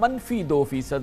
-2%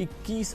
$21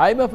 IMF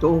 2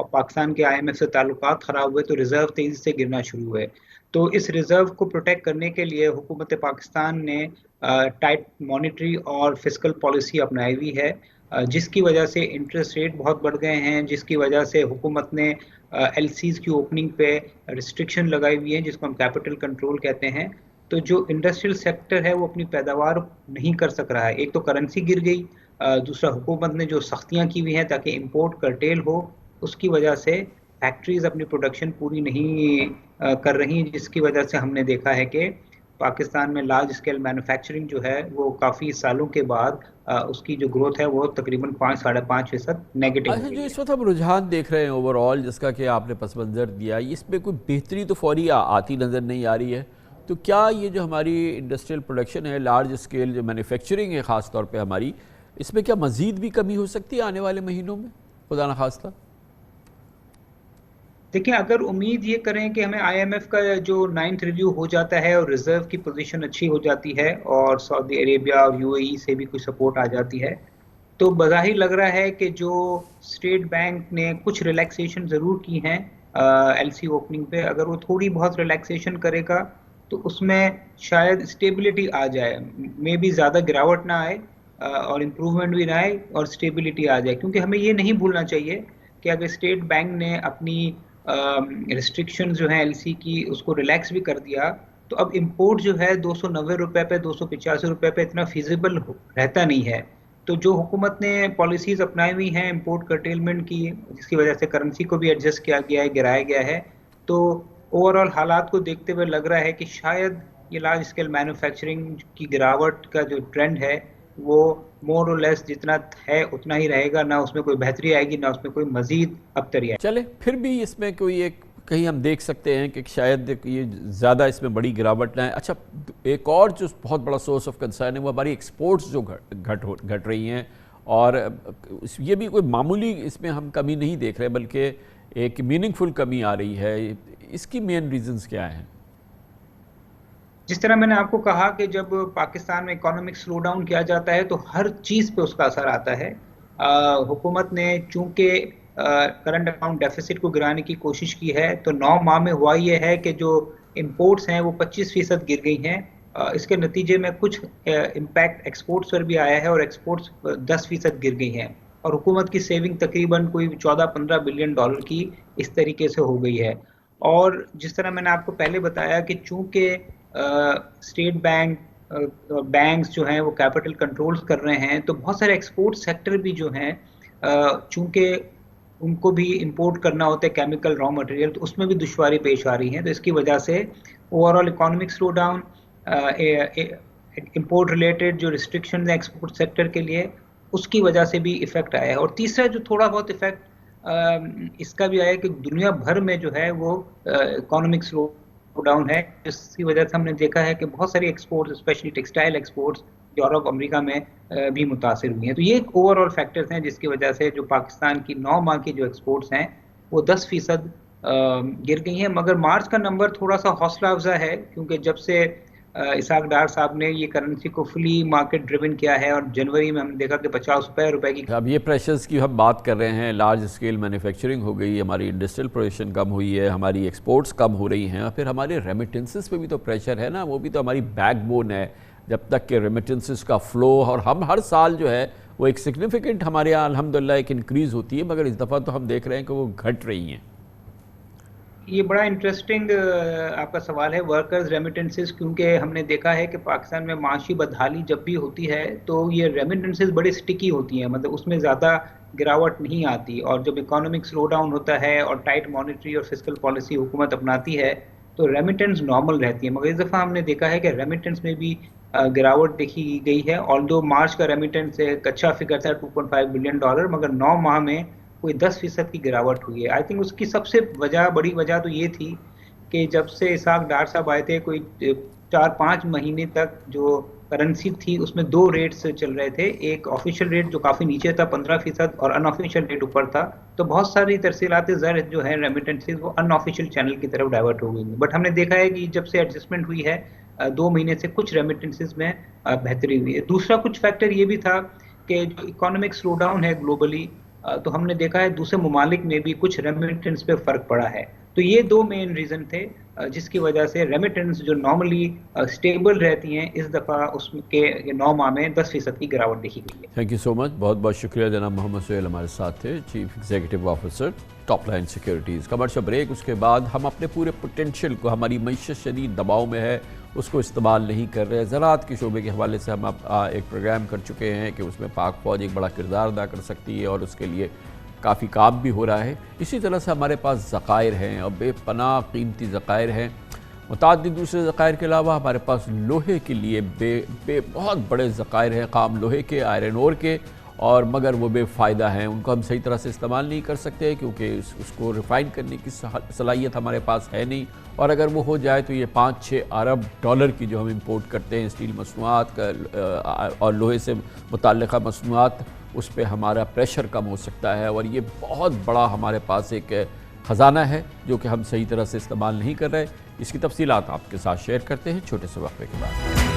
اور پاکستان کے IMF سے تعلقات خراب ہوئے تو ریزرو تیزی سے گرنا شروع ہوئے. تو اس ریزرو کو پروٹیکٹ کرنے کے لیے حکومت پاکستان نے ٹائٹ مانیٹری اور فسکل پالیسی اپنائی ہوئی ہے، جس کی وجہ سے انٹرسٹ ریٹ بہت بڑھ گئے ہیں، جس کی وجہ سے حکومت نے LCs کی اوپننگ پہ ریسٹرکشن لگائی ہوئی ہیں، جس کو ہم کیپٹل کنٹرول کہتے ہیں. تو جو انڈسٹریل سیکٹر ہے وہ اپنی پیداوار نہیں کر سک رہا ہے. ایک تو کرنسی گر گئی، دوسرا حکومت نے جو سختیاں کی ہوئی ہیں تاکہ امپورٹ کرٹیل ہو، اس کی وجہ سے فیکٹریز اپنی پروڈکشن پوری نہیں کر رہی، جس کی وجہ سے ہم نے دیکھا ہے کہ پاکستان میں لارج اسکیل مینوفیکچرنگ جو ہے وہ کافی سالوں کے بعد اس کی جو گروتھ ہے وہ تقریباً 5-5.5% نیگیٹو اچھا، ہو جو گئی اس ہے. وقت ہم رجحان دیکھ رہے ہیں اوور آل، جس کا کہ آپ نے پس منظر دیا، اس میں کوئی بہتری تو فوری آتی نظر نہیں آ رہی ہے. تو کیا یہ جو ہماری انڈسٹریل پروڈکشن ہے، لارج اسکیل جو مینوفیکچرنگ ہے خاص طور پہ ہماری، اس میں کیا مزید بھی کمی ہو سکتی ہے آنے والے مہینوں میں خدا نخواستہ؟ دیکھیں، اگر امید یہ کریں کہ ہمیں IMF کا جو 9th ریویو ہو جاتا ہے اور ریزرو کی پوزیشن اچھی ہو جاتی ہے اور سعودی عربیہ اور UAE سے بھی کوئی سپورٹ آ جاتی ہے، تو بظاہر لگ رہا ہے کہ جو اسٹیٹ بینک نے کچھ ریلیکسیشن ضرور کی ہیں LC اوپننگ پہ، اگر وہ تھوڑی بہت ریلیکسیشن کرے گا تو اس میں شاید اسٹیبلٹی آ جائے، میں بھی زیادہ گراوٹ نہ آئے اور امپروومنٹ بھی نہ آئے اور اسٹیبلٹی آ جائے. کیونکہ ہمیں یہ نہیں بھولنا چاہیے کہ اگر اسٹیٹ بینک نے اپنی ریسٹرکشن جو ہیں LC کی اس کو ریلیکس بھی کر دیا تو اب امپورٹ جو ہے 290 روپے پہ 285 روپے پہ اتنا فیزیبل رہتا نہیں ہے. تو جو حکومت نے پالیسیز اپنائی ہوئی ہیں امپورٹ کرٹیلمنٹ کی، جس کی وجہ سے کرنسی کو بھی ایڈجسٹ کیا گیا ہے، گرایا گیا ہے، تو اوور آل حالات کو دیکھتے ہوئے لگ رہا ہے کہ شاید یہ لارج اسکیل مینوفیکچرنگ کی گراوٹ کا جو ٹرینڈ ہے وہ مور اور لیس جتنا ہے اتنا ہی رہے گا، نہ اس میں کوئی بہتری آئے گی نہ اس میں کوئی مزید ابتری آئے گی. چلے پھر بھی اس میں کوئی ایک کہیں ہم دیکھ سکتے ہیں کہ شاید یہ زیادہ اس میں بڑی گراوٹ نہ ہے. اچھا، ایک اور جو بہت بڑا سورس آف کنسرن ہے وہ ہماری ایکسپورٹس جو گھٹ رہی ہیں، اور یہ بھی کوئی معمولی اس میں ہم کمی نہیں دیکھ رہے بلکہ ایک میننگ فل کمی آ رہی ہے. اس کی مین ریزنز کیا ہیں؟ جس طرح میں نے آپ کو کہا کہ جب پاکستان میں اکانومک سلو ڈاؤن کیا جاتا ہے تو ہر چیز پہ اس کا اثر آتا ہے. حکومت نے چونکہ کرنٹ اکاؤنٹ ڈیفیسٹ کو گرانے کی کوشش کی ہے تو 9 ماہ میں ہوا یہ ہے کہ جو امپورٹس ہیں وہ 25% گر گئی ہیں. اس کے نتیجے میں کچھ امپیکٹ ایکسپورٹس پر بھی آیا ہے اور ایکسپورٹس 10% گر گئی ہیں، اور حکومت کی سیونگ تقریباً کوئی 14-15 بلین ڈالر کی اس طریقے سے ہو گئی ہے. اور جس طرح میں نے آپ کو پہلے بتایا کہ چونکہ اسٹیٹ بینکس جو ہیں وہ کیپٹل کنٹرول کر رہے ہیں تو بہت سارے ایکسپورٹ سیکٹر بھی جو ہیں چونکہ ان کو بھی امپورٹ کرنا ہوتا ہے کیمیکل را مٹیریل، تو اس میں بھی دشواری پیش آ رہی ہیں. تو اس کی وجہ سے over all economic slow down, import related جو ریسٹرکشن ہیں ایکسپورٹ سیکٹر کے لیے، اس کی وجہ سے بھی ایفیکٹ آیا ہے. اور تیسرا جو تھوڑا بہت ایفیکٹ اس کا بھی آیا کہ دنیا بھر میں جو ہے وہ اکانومک سلو ڈاؤن ہے، جس کی وجہ سے ہم نے دیکھا ہے کہ بہت ساری exports specially textile exports Europe امریکہ میں بھی متاثر ہوئی ہیں. تو یہ ایک اوور آل فیکٹرز ہیں جس کی وجہ سے جو پاکستان کی 9 ماہ کی جو ایکسپورٹس ہیں وہ 10% گر گئی ہیں. مگر مارچ کا نمبر تھوڑا سا حوصلہ افزا ہے کیونکہ جب سے اسحاق ڈار صاحب نے یہ کرنسی کو فلی مارکیٹ ڈریون کیا ہے اور جنوری میں ہم نے دیکھا کہ 50 روپے کی. اب یہ پریشرز کی ہم بات کر رہے ہیں، لارج اسکیل مینوفیکچرنگ ہو گئی، ہماری انڈسٹریل پروڈکشن کم ہوئی ہے، ہماری ایکسپورٹس کم ہو رہی ہیں، اور پھر ہمارے ریمیٹنسز پہ بھی تو پریشر ہے نا، وہ بھی تو ہماری بیک بون ہے. جب تک کہ ریمیٹنسز کا فلو، اور ہم ہر سال جو ہے وہ ایک سگنیفیکنٹ ہمارے یہاں الحمدللہ ایک انکریز ہوتی ہے، مگر اس دفعہ تو ہم دیکھ رہے ہیں کہ وہ گھٹ رہی ہیں. یہ بڑا انٹرسٹنگ آپ کا سوال ہے ورکرز ریمیٹنسز، کیونکہ ہم نے دیکھا ہے کہ پاکستان میں معاشی بدحالی جب بھی ہوتی ہے تو یہ ریمیٹنسز بڑی سٹکی ہوتی ہیں، مطلب اس میں زیادہ گراوٹ نہیں آتی. اور جب اکانومک سلو ڈاؤن ہوتا ہے اور ٹائٹ مانیٹری اور فسکل پالیسی حکومت اپناتی ہے تو ریمیٹنس نارمل رہتی ہے. مگر اس دفعہ ہم نے دیکھا ہے کہ ریمیٹنس میں بھی گراوٹ دیکھی گئی ہے. آلدو مارچ کا ریمیٹنس ایک اچھا فگر تھا $2.5 بلین، مگر 9 ماہ میں کوئی 10% کی گراوٹ ہوئی ہے. آئی تھنک اس کی سب سے بڑی وجہ تو یہ تھی کہ جب سے اسحاق ڈار صاحب آئے تھے کوئی 4-5 مہینے تک جو کرنسی تھی اس میں 2 ریٹس چل رہے تھے. ایک آفیشیل ریٹ جو کافی نیچے تھا 15% اور ان آفیشیل ریٹ اوپر تھا. تو بہت ساری ترسیلات زر جو ہیں ریمیٹنسز وہ ان آفیشیل چینل کی طرف ڈائیورٹ ہو گئی ہیں. بٹ ہم نے دیکھا ہے کہ جب سے ایڈجسٹمنٹ ہوئی ہے 2 مہینے سے کچھ ریمیٹنسز میں بہتری ہوئی ہے. دوسرا کچھ فیکٹر یہ بھی تھا کہ جو اکانومک سلو ڈاؤن ہے گلوبلی تو ہم نے دیکھا ہے دوسرے ممالک میں بھی کچھ ریمیٹنس پہ فرق پڑا ہے. تو یہ دو مین ریزن تھے جس کی وجہ سے ریمیٹنس جو نارملی اسٹیبل رہتی ہیں اس دفعہ اس کے 9 ماہ میں 10% کی گراوٹ دیکھی گئی ہے. Thank you so much. بہت بہت شکریہ جناب محمد سہیل ہمارے ساتھ تھے, chief executive officer top line securities. Commercial break, اس کے بعد ہم اپنے پورے پوٹینشیل کو, ہماری معیشت شدید دباؤ میں ہے, اس کو استعمال نہیں کر رہے. زراعت کے شعبے کے حوالے سے ہم ایک پروگرام کر چکے ہیں کہ اس میں پاک فوج ایک بڑا کردار ادا کر سکتی ہے اور اس کے لیے کافی کام بھی ہو رہا ہے. اسی طرح سے ہمارے پاس ذخائر ہیں اور بے پناہ قیمتی ذخائر ہیں. متعدد دوسرے ذخائر کے علاوہ ہمارے پاس لوہے کے لیے بہت بڑے ذخائر ہیں, خام لوہے کے, آئرن اور کے, اور مگر وہ بے فائدہ ہیں. ان کو ہم صحیح طرح سے استعمال نہیں کر سکتے کیونکہ اس کو ریفائن کرنے کی صلاحیت ہمارے پاس ہے نہیں, اور اگر وہ ہو جائے تو یہ 5-6 ارب ڈالر کی جو ہم امپورٹ کرتے ہیں اسٹیل مصنوعات کا اور لوہے سے متعلقہ مصنوعات, اس پہ ہمارا پریشر کم ہو سکتا ہے. اور یہ بہت بڑا ہمارے پاس ایک خزانہ ہے جو کہ ہم صحیح طرح سے استعمال نہیں کر رہے. اس کی تفصیلات آپ کے ساتھ شیئر کرتے ہیں چھوٹے سے وقفے کے بعد.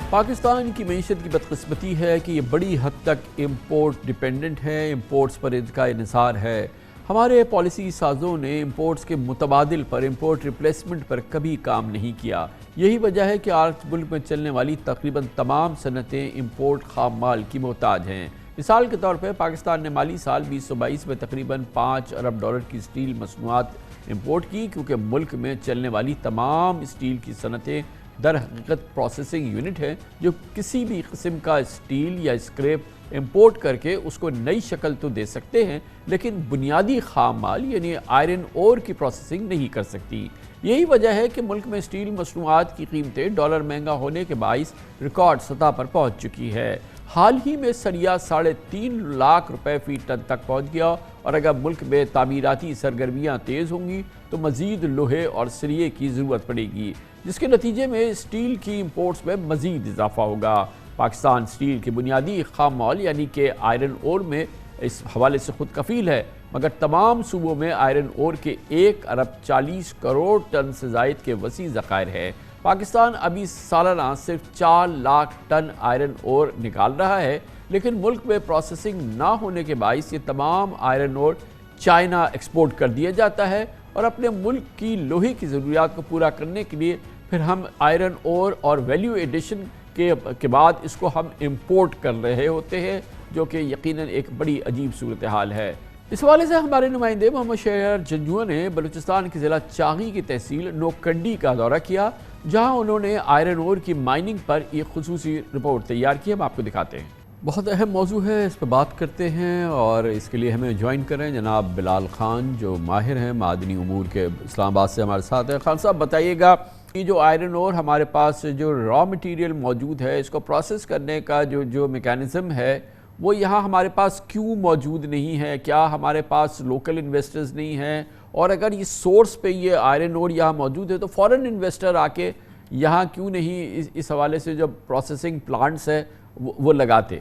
پاکستان کی معیشت کی بدقسمتی ہے کہ یہ بڑی حد تک امپورٹ ڈیپینڈنٹ ہے, امپورٹس پر ان کا انحصار ہے. ہمارے پالیسی سازوں نے امپورٹس کے متبادل پر, امپورٹ ریپلیسمنٹ پر کبھی کام نہیں کیا. یہی وجہ ہے کہ آج ملک میں چلنے والی تقریباً تمام صنعتیں امپورٹ خام مال کی محتاج ہیں. مثال کے طور پر پاکستان نے مالی سال 2022 میں تقریباً 5 ارب ڈالر کی اسٹیل مصنوعات امپورٹ کی, کیونکہ ملک میں چلنے والی تمام اسٹیل کی صنعتیں در حقیقت پروسیسنگ یونٹ ہیں جو کسی بھی قسم کا اسٹیل یا اسکریپ امپورٹ کر کے اس کو نئی شکل تو دے سکتے ہیں, لیکن بنیادی خام مال یعنی آئرن اور کی پروسیسنگ نہیں کر سکتی. یہی وجہ ہے کہ ملک میں اسٹیل مصنوعات کی قیمتیں ڈالر مہنگا ہونے کے باعث ریکارڈ سطح پر پہنچ چکی ہے. حال ہی میں سریا 3.5 لاکھ روپے فی ٹن تک پہنچ گیا, اور اگر ملک میں تعمیراتی سرگرمیاں تیز ہوں گی تو مزید لوہے اور سریے کی ضرورت پڑے گی, جس کے نتیجے میں اسٹیل کی امپورٹس میں مزید اضافہ ہوگا. پاکستان اسٹیل کے بنیادی خام مال یعنی کہ آئرن اور میں اس حوالے سے خود کفیل ہے, مگر تمام صوبوں میں آئرن اور کے 1 ارب 40 کروڑ ٹن سے زائد کے وسیع ذخائر ہے. پاکستان ابھی سالانہ صرف 4 لاکھ ٹن آئرن اور نکال رہا ہے, لیکن ملک میں پروسیسنگ نہ ہونے کے باعث یہ تمام آئرن اور چائنا ایکسپورٹ کر دیا جاتا ہے, اور اپنے ملک کی لوہے کی ضروریات کو پورا کرنے کے لیے پھر ہم آئرن اور ویلیو ایڈیشن کے بعد اس کو ہم امپورٹ کر رہے ہوتے ہیں, جو کہ یقیناً ایک بڑی عجیب صورتحال ہے. اس حوالے سے ہمارے نمائندے محمد شہر جنجوع نے بلوچستان کے ضلع چاغی کی تحصیل نوکنڈی کا دورہ کیا, جہاں انہوں نے آئرن اور کی مائننگ پر ایک خصوصی رپورٹ تیار کی. ہم آپ کو دکھاتے ہیں. بہت اہم موضوع ہے, اس پہ بات کرتے ہیں, اور اس کے لیے ہمیں جوائن کریں جناب بلال خان جو ماہر ہیں معدنی امور کے, اسلام آباد سے ہمارے ساتھ ہیں. خان صاحب بتائیے گا, یہ جو آئرن اور ہمارے پاس جو را مٹیریل موجود ہے اس کو پروسیس کرنے کا جو میکانزم ہے وہ یہاں ہمارے پاس کیوں موجود نہیں ہے؟ کیا ہمارے پاس لوکل انویسٹرز نہیں ہیں؟ اور اگر یہ سورس پہ یہ آئرن اور یہاں موجود ہے تو فورن انویسٹر آ کے یہاں کیوں نہیں اس حوالے سے جو پروسیسنگ پلانٹس ہے وہ لگاتے؟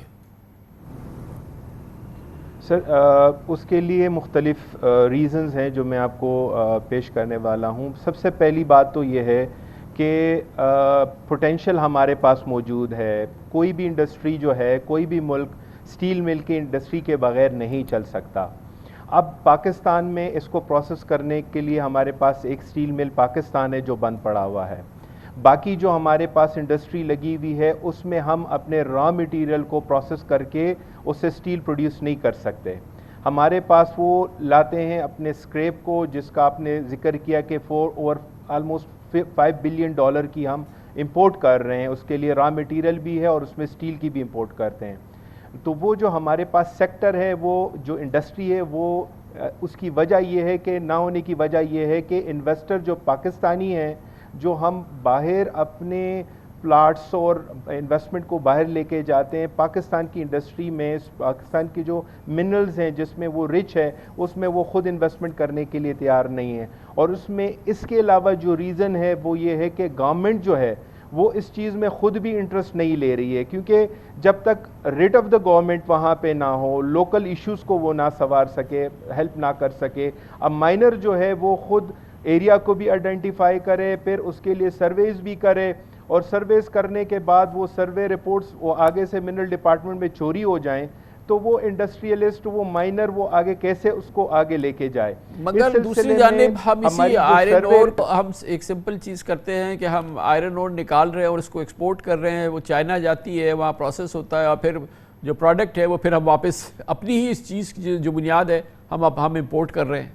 سر اس کے لیے مختلف ریزنز ہیں جو میں آپ کو پیش کرنے والا ہوں. سب سے پہلی بات تو یہ ہے کہ پوٹینشیل ہمارے پاس موجود ہے. کوئی بھی انڈسٹری جو ہے, کوئی بھی ملک سٹیل مل کی انڈسٹری کے بغیر نہیں چل سکتا. اب پاکستان میں اس کو پروسیس کرنے کے لیے ہمارے پاس ایک سٹیل مل پاکستان ہے جو بند پڑا ہوا ہے. باقی جو ہمارے پاس انڈسٹری لگی ہوئی ہے اس میں ہم اپنے را مٹیریل کو پروسیس کر کے اس سے سٹیل پروڈیوس نہیں کر سکتے. ہمارے پاس وہ لاتے ہیں اپنے سکریپ کو, جس کا آپ نے ذکر کیا کہ آلموسٹ $5 بلین کی ہم امپورٹ کر رہے ہیں. اس کے لیے را مٹیریل بھی ہے اور اس میں سٹیل کی بھی امپورٹ کرتے ہیں. تو وہ جو ہمارے پاس سیکٹر ہے, وہ جو انڈسٹری ہے, وہ اس کی وجہ یہ ہے کہ نہ ہونے کی وجہ یہ ہے کہ انویسٹر جو پاکستانی ہیں, جو ہم باہر اپنے پلاٹس اور انویسٹمنٹ کو باہر لے کے جاتے ہیں, پاکستان کی انڈسٹری میں پاکستان کی جو منرلز ہیں جس میں وہ رچ ہے اس میں وہ خود انویسٹمنٹ کرنے کے لیے تیار نہیں ہے. اور اس کے علاوہ جو ریزن ہے وہ یہ ہے کہ گورنمنٹ جو ہے وہ اس چیز میں خود بھی انٹرسٹ نہیں لے رہی ہے, کیونکہ جب تک ریٹ آف دا گورنمنٹ وہاں پہ نہ ہو, لوکل ایشوز کو وہ نہ سنوار سکے, ہیلپ نہ کر سکے. اب مائنر جو ہے وہ خود ایریا کو بھی آئیڈینٹیفائی کرے, پھر اس کے لیے سرویز بھی کرے, اور سرویز کرنے کے بعد وہ سروے رپورٹس وہ آگے سے منرل ڈپارٹمنٹ میں چوری ہو جائیں تو وہ انڈسٹریلسٹ وہ مائنر وہ آگے کیسے اس کو آگے لے کے جائے. مگر دوسری جانب ہم اسی آئرن اور ہم ایک سمپل چیز کرتے ہیں کہ ہم آئرن اور نکال رہے ہیں اور اس کو ایکسپورٹ کر رہے ہیں, وہ چائنا جاتی ہے, وہاں پروسیس ہوتا ہے, اور پھر جو پروڈکٹ ہے وہ پھر ہم واپس اپنی ہی اس چیز کی جو بنیاد ہے ہم امپورٹ کر رہے ہیں.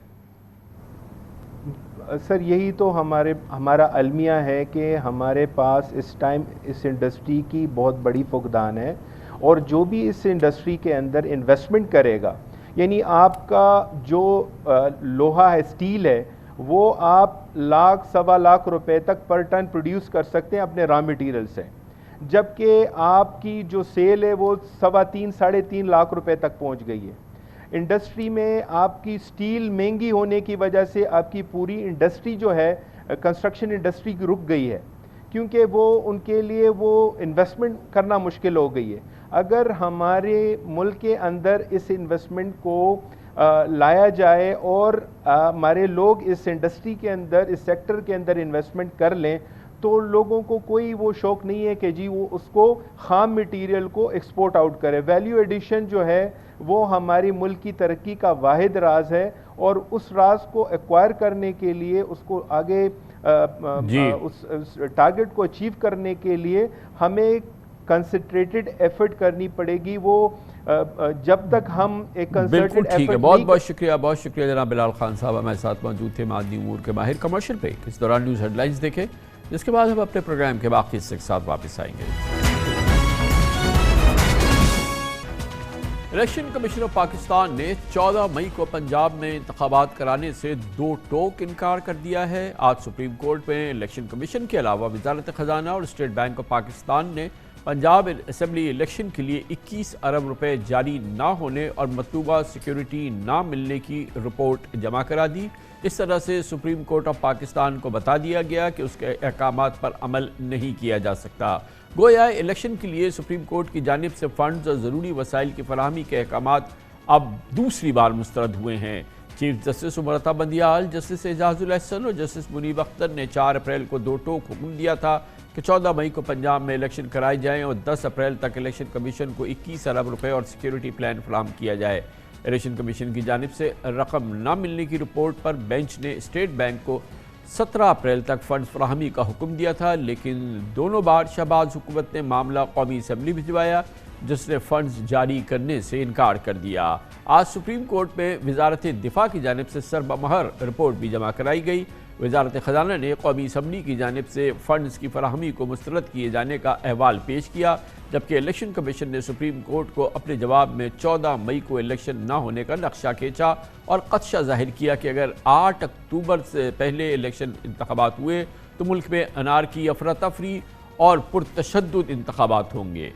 سر یہی تو ہمارا المیہ ہے کہ ہمارے پاس اس ٹائم اس انڈسٹری کی بہت بڑی فقدان ہے, اور جو بھی اس انڈسٹری کے اندر انویسٹمنٹ کرے گا, یعنی آپ کا جو لوہا ہے, اسٹیل ہے, وہ آپ لاکھ سوا لاکھ روپے تک پر ٹن پروڈیوس کر سکتے ہیں اپنے را مٹیریل سے, جبکہ آپ کی جو سیل ہے وہ 3.5-3.5 لاکھ روپے تک پہنچ گئی ہے. انڈسٹری میں آپ کی سٹیل مہنگی ہونے کی وجہ سے آپ کی پوری انڈسٹری جو ہے کنسٹرکشن انڈسٹری کی رک گئی ہے, کیونکہ وہ ان کے لیے وہ انویسٹمنٹ کرنا مشکل ہو گئی ہے. اگر ہمارے ملک کے اندر اس انویسٹمنٹ کو لایا جائے اور ہمارے لوگ اس انڈسٹری کے اندر اس سیکٹر کے اندر انویسٹمنٹ کر لیں تو لوگوں کو کوئی وہ شوق نہیں ہے کہ جی وہ اس کو خام مٹیریل کو ایکسپورٹ آؤٹ کرے. ویلیو ایڈیشن جو ہے وہ ہماری ملک کی ترقی کا واحد راز ہے, اور اس راز کو ایکوائر کرنے کے لیے اس کو آگے اس ٹارگٹ کو اچیو کرنے کے لیے ہمیں کنسنٹریٹڈ ایفرٹ کرنی پڑے گی. وہ جب تک ہم ایک کنسنٹریٹڈ ایفرٹ نہیں. بہت شکریہ جناب بلال خان صاحب ہمارے ساتھ موجود تھے معدنی امور کے ماہر. کمرشل بریک, اس دوران نیوز ہیڈ لائنز دیکھیں, جس کے بعد ہم اپنے پروگرام کے باقی حصے کے ساتھ واپس آئیں گے. الیکشن کمیشن آف پاکستان نے 14 مئی کو پنجاب میں انتخابات کرانے سے دو ٹوک انکار کر دیا ہے. آج سپریم کورٹ میں الیکشن کمیشن کے علاوہ وزارت خزانہ اور اسٹیٹ بینک آف پاکستان نے پنجاب اسمبلی الیکشن کے لیے 21 ارب روپے جاری نہ ہونے اور مطلوبہ سیکیورٹی نہ ملنے کی رپورٹ جمع کرا دی. اس طرح سے سپریم کورٹ آف پاکستان کو بتا دیا گیا کہ اس کے احکامات پر عمل نہیں کیا جا سکتا. گویا الیکشن کے لیے سپریم کورٹ کی جانب سے فنڈز اور ضروری وسائل کی فراہمی کے احکامات اب دوسری بار مسترد ہوئے ہیں. چیف جسٹس عمر بندیال, جسٹس اعجاز الاحسن اور جسٹس منیب اختر نے 4 اپریل کو دو ٹوک حکم دیا تھا کہ 14 مئی کو پنجاب میں الیکشن کرائے جائیں اور 10 اپریل تک الیکشن کمیشن کو 21 ارب روپے اور سیکیورٹی پلان فراہم کیا جائے. الیکشن کمیشن کی جانب سے رقم نہ ملنے کی رپورٹ پر بینچ نے اسٹیٹ بینک کو 17 اپریل تک فنڈ فراہمی کا حکم دیا تھا, لیکن دونوں بار شہباز حکومت نے معاملہ قومی اسمبلی بھجوایا, جس نے فنڈز جاری کرنے سے انکار کر دیا. آج سپریم کورٹ میں وزارت دفاع کی جانب سے سربمہر رپورٹ بھی جمع کرائی گئی. وزارت خزانہ نے قومی اسمبلی کی جانب سے فنڈز کی فراہمی کو مسترد کیے جانے کا احوال پیش کیا, جبکہ الیکشن کمیشن نے سپریم کورٹ کو اپنے جواب میں 14 مئی کو الیکشن نہ ہونے کا نقشہ کھینچا اور خدشہ ظاہر کیا کہ اگر 8 اکتوبر سے پہلے الیکشن انتخابات ہوئے تو ملک میں انارکی, افراتفری اور پرتشدد انتخابات ہوں گے.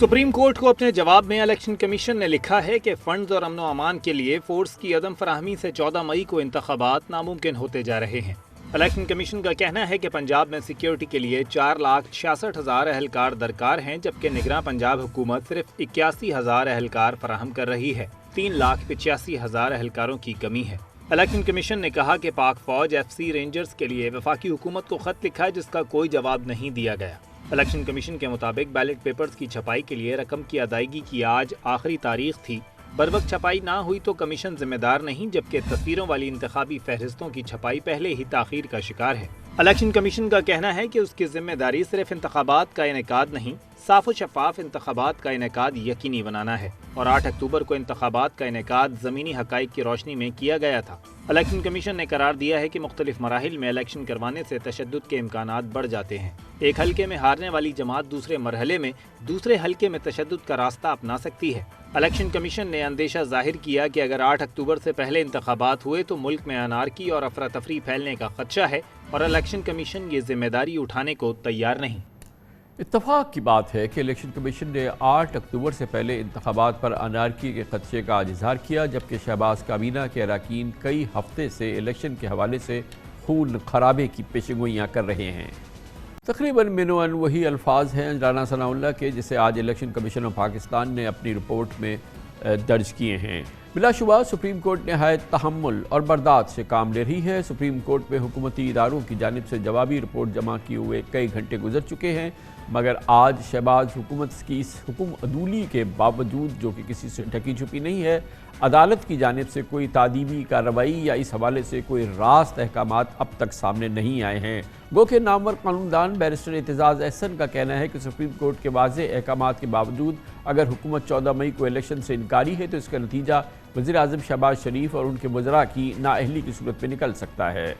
سپریم کورٹ کو اپنے جواب میں الیکشن کمیشن نے لکھا ہے کہ فنڈز اور امن و امان کے لیے فورس کی عدم فراہمی سے 14 مئی کو انتخابات ناممکن ہوتے جا رہے ہیں. الیکشن کمیشن کا کہنا ہے کہ پنجاب میں سیکیورٹی کے لیے 4,66,000 اہلکار درکار ہیں, جبکہ نگراں پنجاب حکومت صرف 81,000 اہلکار فراہم کر رہی ہے. 3,85,000 اہلکاروں کی کمی ہے. الیکشن کمیشن نے کہا کہ پاک فوج FC رینجرز کے لیے وفاقی حکومت کو خط لکھا ہے, جس کا کوئی جواب نہیں دیا گیا. الیکشن کمیشن کے مطابق بیلٹ پیپرز کی چھپائی کے لیے رقم کی ادائیگی کی آج آخری تاریخ تھی. بروقت چھپائی نہ ہوئی تو کمیشن ذمہ دار نہیں, جبکہ تصویروں والی انتخابی فہرستوں کی چھپائی پہلے ہی تاخیر کا شکار ہے. الیکشن کمیشن کا کہنا ہے کہ اس کی ذمہ داری صرف انتخابات کا انعقاد نہیں, صاف و شفاف انتخابات کا انعقاد یقینی بنانا ہے, اور 8 اکتوبر کو انتخابات کا انعقاد زمینی حقائق کی روشنی میں کیا گیا تھا. الیکشن کمیشن نے قرار دیا ہے کہ مختلف مراحل میں الیکشن کروانے سے تشدد کے امکانات بڑھ جاتے ہیں. ایک حلقے میں ہارنے والی جماعت دوسرے مرحلے میں دوسرے حلقے میں تشدد کا راستہ اپنا سکتی ہے. الیکشن کمیشن نے اندیشہ ظاہر کیا کہ اگر 8 اکتوبر سے پہلے انتخابات ہوئے تو ملک میں انارکی اور افراتفری پھیلنے کا خدشہ ہے, اور الیکشن کمیشن یہ ذمہ داری اٹھانے کو تیار نہیں. اتفاق کی بات ہے کہ الیکشن کمیشن نے 8 اکتوبر سے پہلے انتخابات پر انارکی کے خدشے کا اظہار کیا, جبکہ شہباز کابینہ کے اراکین کئی ہفتے سے الیکشن کے حوالے سے خون خرابے کی پیشگوئیاں کر رہے ہیں. تقریباً منوان وہی الفاظ ہیں رانا ثناء اللہ کے جسے آج الیکشن کمیشن آف پاکستان نے اپنی رپورٹ میں درج کیے ہیں. بلا شبہ سپریم کورٹ نہایت تحمل اور برداشت سے کام لے رہی ہے۔ سپریم کورٹ میں حکومتی اداروں کی جانب سے جوابی رپورٹ جمع کیے ہوئے کئی گھنٹے گزر چکے ہیں، مگر آج شہباز حکومت کی اس حکم عدولی کے باوجود، جو کہ کسی سے ڈھکی چھپی نہیں ہے، عدالت کی جانب سے کوئی تعدیبی کارروائی یا اس حوالے سے کوئی راست احکامات اب تک سامنے نہیں آئے ہیں۔ گو کہ نامور قانون دان بیرسٹر اعتزاز احسن کا کہنا ہے کہ سپریم کورٹ کے واضح احکامات کے باوجود اگر حکومت 14 مئی کو الیکشن سے انکاری ہے تو اس کا نتیجہ وزیر اعظم شہباز شریف اور ان کے وزراء کی نااہلی کی صورت میں نکل سکتا ہے۔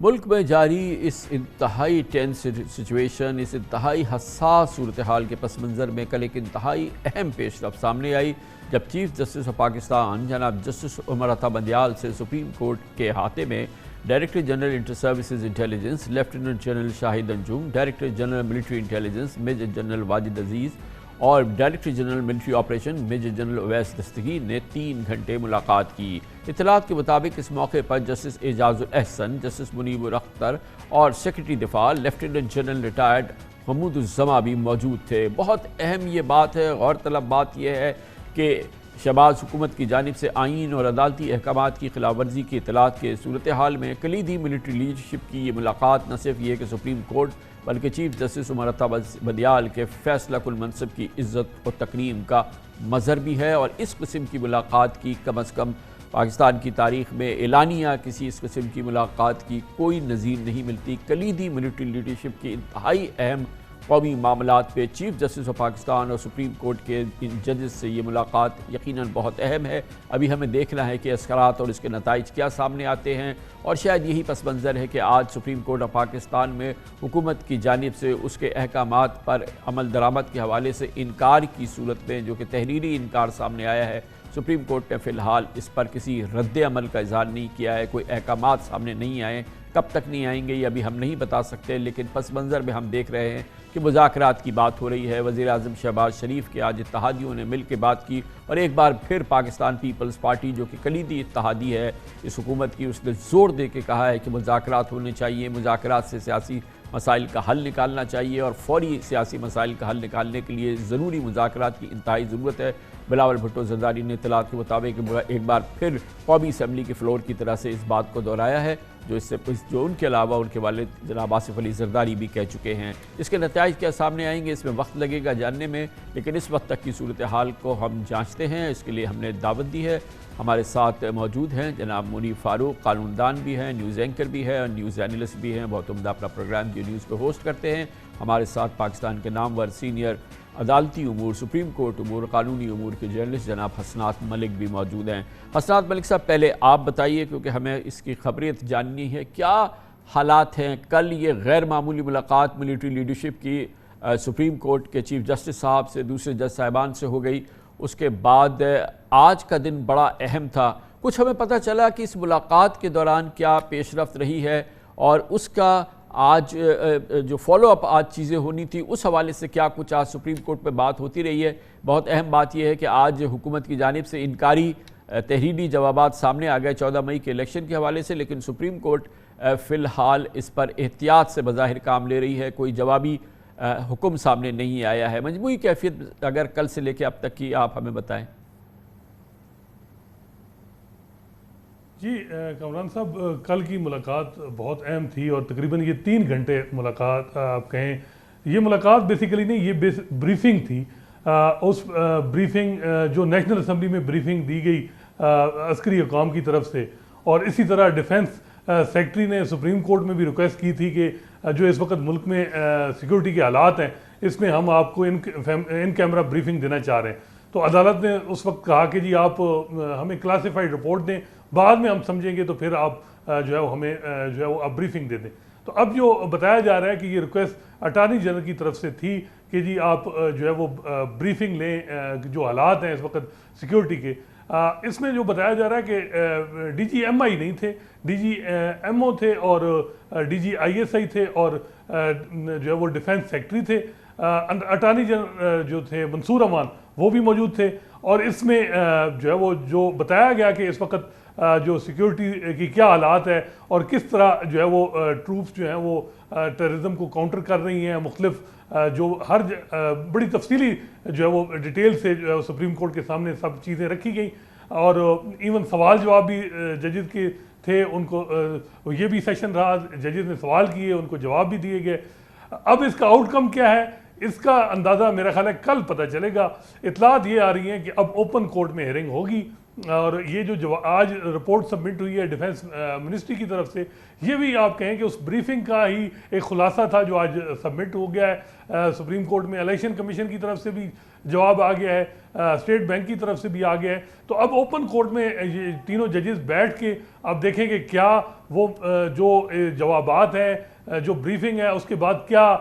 ملک میں جاری اس انتہائی ٹینس سچویشن، اس انتہائی حساس صورتحال کے پس منظر میں کل ایک انتہائی اہم پیش رفت سامنے آئی جب چیف جسٹس آف پاکستان جناب جسٹس عمر عطا بندیال سے سپریم کورٹ کے احاطے میں director general inter services intelligence lieutenant general Shahid Anjum, director general military intelligence major general Wajid Aziz اور director general military operation major general Awais Dastgir نے 3 گھنٹے ملاقات کی۔ اطلاعات کے مطابق اس موقع پر جسٹس اعجاز الاحسن، جسٹس منیب الاختر اور سیکرٹری دفاع لیفٹیننٹ جنرل ریٹائرڈ محمود الزما بھی موجود تھے۔ بہت اہم یہ بات ہے، غور طلب بات یہ ہے کہ شہباز حکومت کی جانب سے آئین اور عدالتی احکامات کی خلاف ورزی کی اطلاعات کے صورتحال میں کلیدی ملٹری لیڈرشپ کی یہ ملاقات نہ صرف یہ کہ سپریم کورٹ بلکہ چیف جسٹس عمر عطا بندیال کے فیصلہ کن منصب کی عزت اور تکریم کا مظہر بھی ہے، اور اس قسم کی ملاقات کی کم از کم پاکستان کی تاریخ میں اعلانیہ کسی اس قسم کی ملاقات کی کوئی نظیر نہیں ملتی۔ کلیدی ملٹری لیڈرشپ کی انتہائی اہم قومی معاملات پہ چیف جسٹس آف پاکستان اور سپریم کورٹ کے ان ججز سے یہ ملاقات یقیناً بہت اہم ہے۔ ابھی ہمیں دیکھنا ہے کہ اثرات اور اس کے نتائج کیا سامنے آتے ہیں، اور شاید یہی پس منظر ہے کہ آج سپریم کورٹ آف پاکستان میں حکومت کی جانب سے اس کے احکامات پر عمل درآمد کے حوالے سے انکار کی صورت میں، جو کہ تحریری انکار سامنے آیا ہے، سپریم کورٹ نے فی الحال اس پر کسی رد عمل کا اظہار نہیں کیا ہے، کوئی احکامات سامنے نہیں آئے۔ کب تک نہیں آئیں گے یہ ابھی ہم نہیں بتا سکتے، لیکن پس منظر میں ہم دیکھ رہے ہیں کہ مذاکرات کی بات ہو رہی ہے۔ وزیر اعظم شہباز شریف کے آج اتحادیوں نے مل کے بات کی، اور ایک بار پھر پاکستان پیپلز پارٹی جو کہ کلیدی اتحادی ہے اس حکومت کی، اس نے زور دے کے کہا ہے کہ مذاکرات ہونے چاہیے، مذاکرات سے سیاسی مسائل کا حل نکالنا چاہیے، اور فوری سیاسی مسائل کا حل نکالنے کے لیے ضروری مذاکرات کی انتہائی ضرورت ہے۔ بلاول بھٹو زرداری نے اطلاعات کے مطابق ایک بار پھر قومی اسمبلی کے فلور کی طرح سے اس بات کو دہرایا ہے جو ان کے علاوہ ان کے والد جناب آصف علی زرداری بھی کہہ چکے ہیں۔ اس کے نتائج کیا سامنے آئیں گے اس میں وقت لگے گا جاننے میں، لیکن اس وقت تک کی صورتحال کو ہم جانچتے ہیں۔ اس کے لیے ہم نے دعوت دی ہے، ہمارے ساتھ موجود ہیں جناب منیب فاروق، قانون دان بھی ہیں، نیوز اینکر بھی ہیں اور نیوز اینالسٹ بھی ہیں، بہت عمدہ اپنا پروگرام جو نیوز کو ہوسٹ کرتے ہیں۔ ہمارے ساتھ پاکستان کے نامور سینئر عدالتی امور، سپریم کورٹ امور، قانونی امور کے جرنلسٹ جناب حسنات ملک بھی موجود ہیں۔ حسنات ملک صاحب، پہلے آپ بتائیے کیونکہ ہمیں اس کی خبریت جاننی ہے، کیا حالات ہیں؟ کل یہ غیر معمولی ملاقات ملٹری لیڈرشپ کی سپریم کورٹ کے چیف جسٹس صاحب سے دوسرے جج صاحبان سے ہو گئی، اس کے بعد آج کا دن بڑا اہم تھا۔ کچھ ہمیں پتہ چلا کہ اس ملاقات کے دوران کیا پیش رفت رہی ہے، اور اس کا آج جو فالو اپ آج چیزیں ہونی تھی اس حوالے سے کیا کچھ آج سپریم کورٹ پہ بات ہوتی رہی ہے؟ بہت اہم بات یہ ہے کہ آج حکومت کی جانب سے انکاری تحریری جوابات سامنے آ گئے 14 مئی کے الیکشن کے حوالے سے، لیکن سپریم کورٹ فی الحال اس پر احتیاط سے بظاہر کام لے رہی ہے، کوئی جوابی حکم سامنے نہیں آیا ہے۔ مجموعی کیفیت اگر کل سے لے کے اب تک کی آپ ہمیں بتائیں۔ جی کامران صاحب، کل کی ملاقات بہت اہم تھی، اور تقریباً یہ 3 گھنٹے ملاقات آپ کہیں، یہ ملاقات بیسیکلی نہیں، یہ بریفنگ تھی۔ اس بریفنگ جو نیشنل اسمبلی میں بریفنگ دی گئی عسکری حکام کی طرف سے، اور اسی طرح ڈیفنس سیکرٹری نے سپریم کورٹ میں بھی ریکویسٹ کی تھی کہ جو اس وقت ملک میں سیکورٹی کے حالات ہیں اس میں ہم آپ کو ان کیمرہ بریفنگ دینا چاہ رہے ہیں۔ تو عدالت نے اس وقت کہا کہ جی آپ ہمیں کلاسیفائڈ رپورٹ دیں، بعد میں ہم سمجھیں گے تو پھر آپ جو ہے وہ ہمیں جو ہے وہ آپ بریفنگ دے دیں۔ تو اب جو بتایا جا رہا ہے کہ یہ ریکویسٹ اٹارنی جنرل کی طرف سے تھی کہ جی آپ جو ہے وہ بریفنگ لیں جو حالات ہیں اس وقت سیکیورٹی کے۔ اس میں جو بتایا جا رہا ہے کہ ڈی جی ایم آئی نہیں تھے، ڈی جی ایم او تھے، اور D G I S I تھے، اور جو ہے وہ ڈیفنس سیکرٹری تھے۔ اٹارنی جنرل جو تھے منصور امان وہ بھی موجود تھے، اور اس میں جو ہے وہ جو بتایا گیا کہ اس وقت جو سیکیورٹی کی کیا حالات ہے اور کس طرح جو ہے وہ ٹروپس جو ہیں وہ ٹیررزم کو کاؤنٹر کر رہی ہیں، مختلف جو ہر بڑی تفصیلی جو ہے وہ ڈیٹیل سے جو ہے سپریم کورٹ کے سامنے سب چیزیں رکھی گئیں، اور ایون سوال جواب بھی ججز کے تھے، ان کو یہ بھی سیشن رہا، ججز نے سوال کیے، ان کو جواب بھی دیے گئے۔ اب اس کا آؤٹ کم کیا ہے اس کا اندازہ میرا خیال ہے کل پتہ چلے گا۔ اطلاعات یہ آ رہی ہیں کہ اب اوپن کورٹ میں ہیئرنگ ہوگی، اور یہ جو آج رپورٹ سبمٹ ہوئی ہے ڈیفنس منسٹری کی طرف سے، یہ بھی آپ کہیں کہ اس بریفنگ کا ہی ایک خلاصہ تھا جو آج سبمٹ ہو گیا ہے سپریم کورٹ میں۔ الیکشن کمیشن کی طرف سے بھی جواب آ گیا ہے، اسٹیٹ بینک کی طرف سے بھی آ گیا ہے۔ تو اب اوپن کورٹ میں یہ تینوں ججز بیٹھ کے اب دیکھیں کہ کیا وہ جو جوابات ہیں، جو بریفنگ ہے، اس کے بعد کیا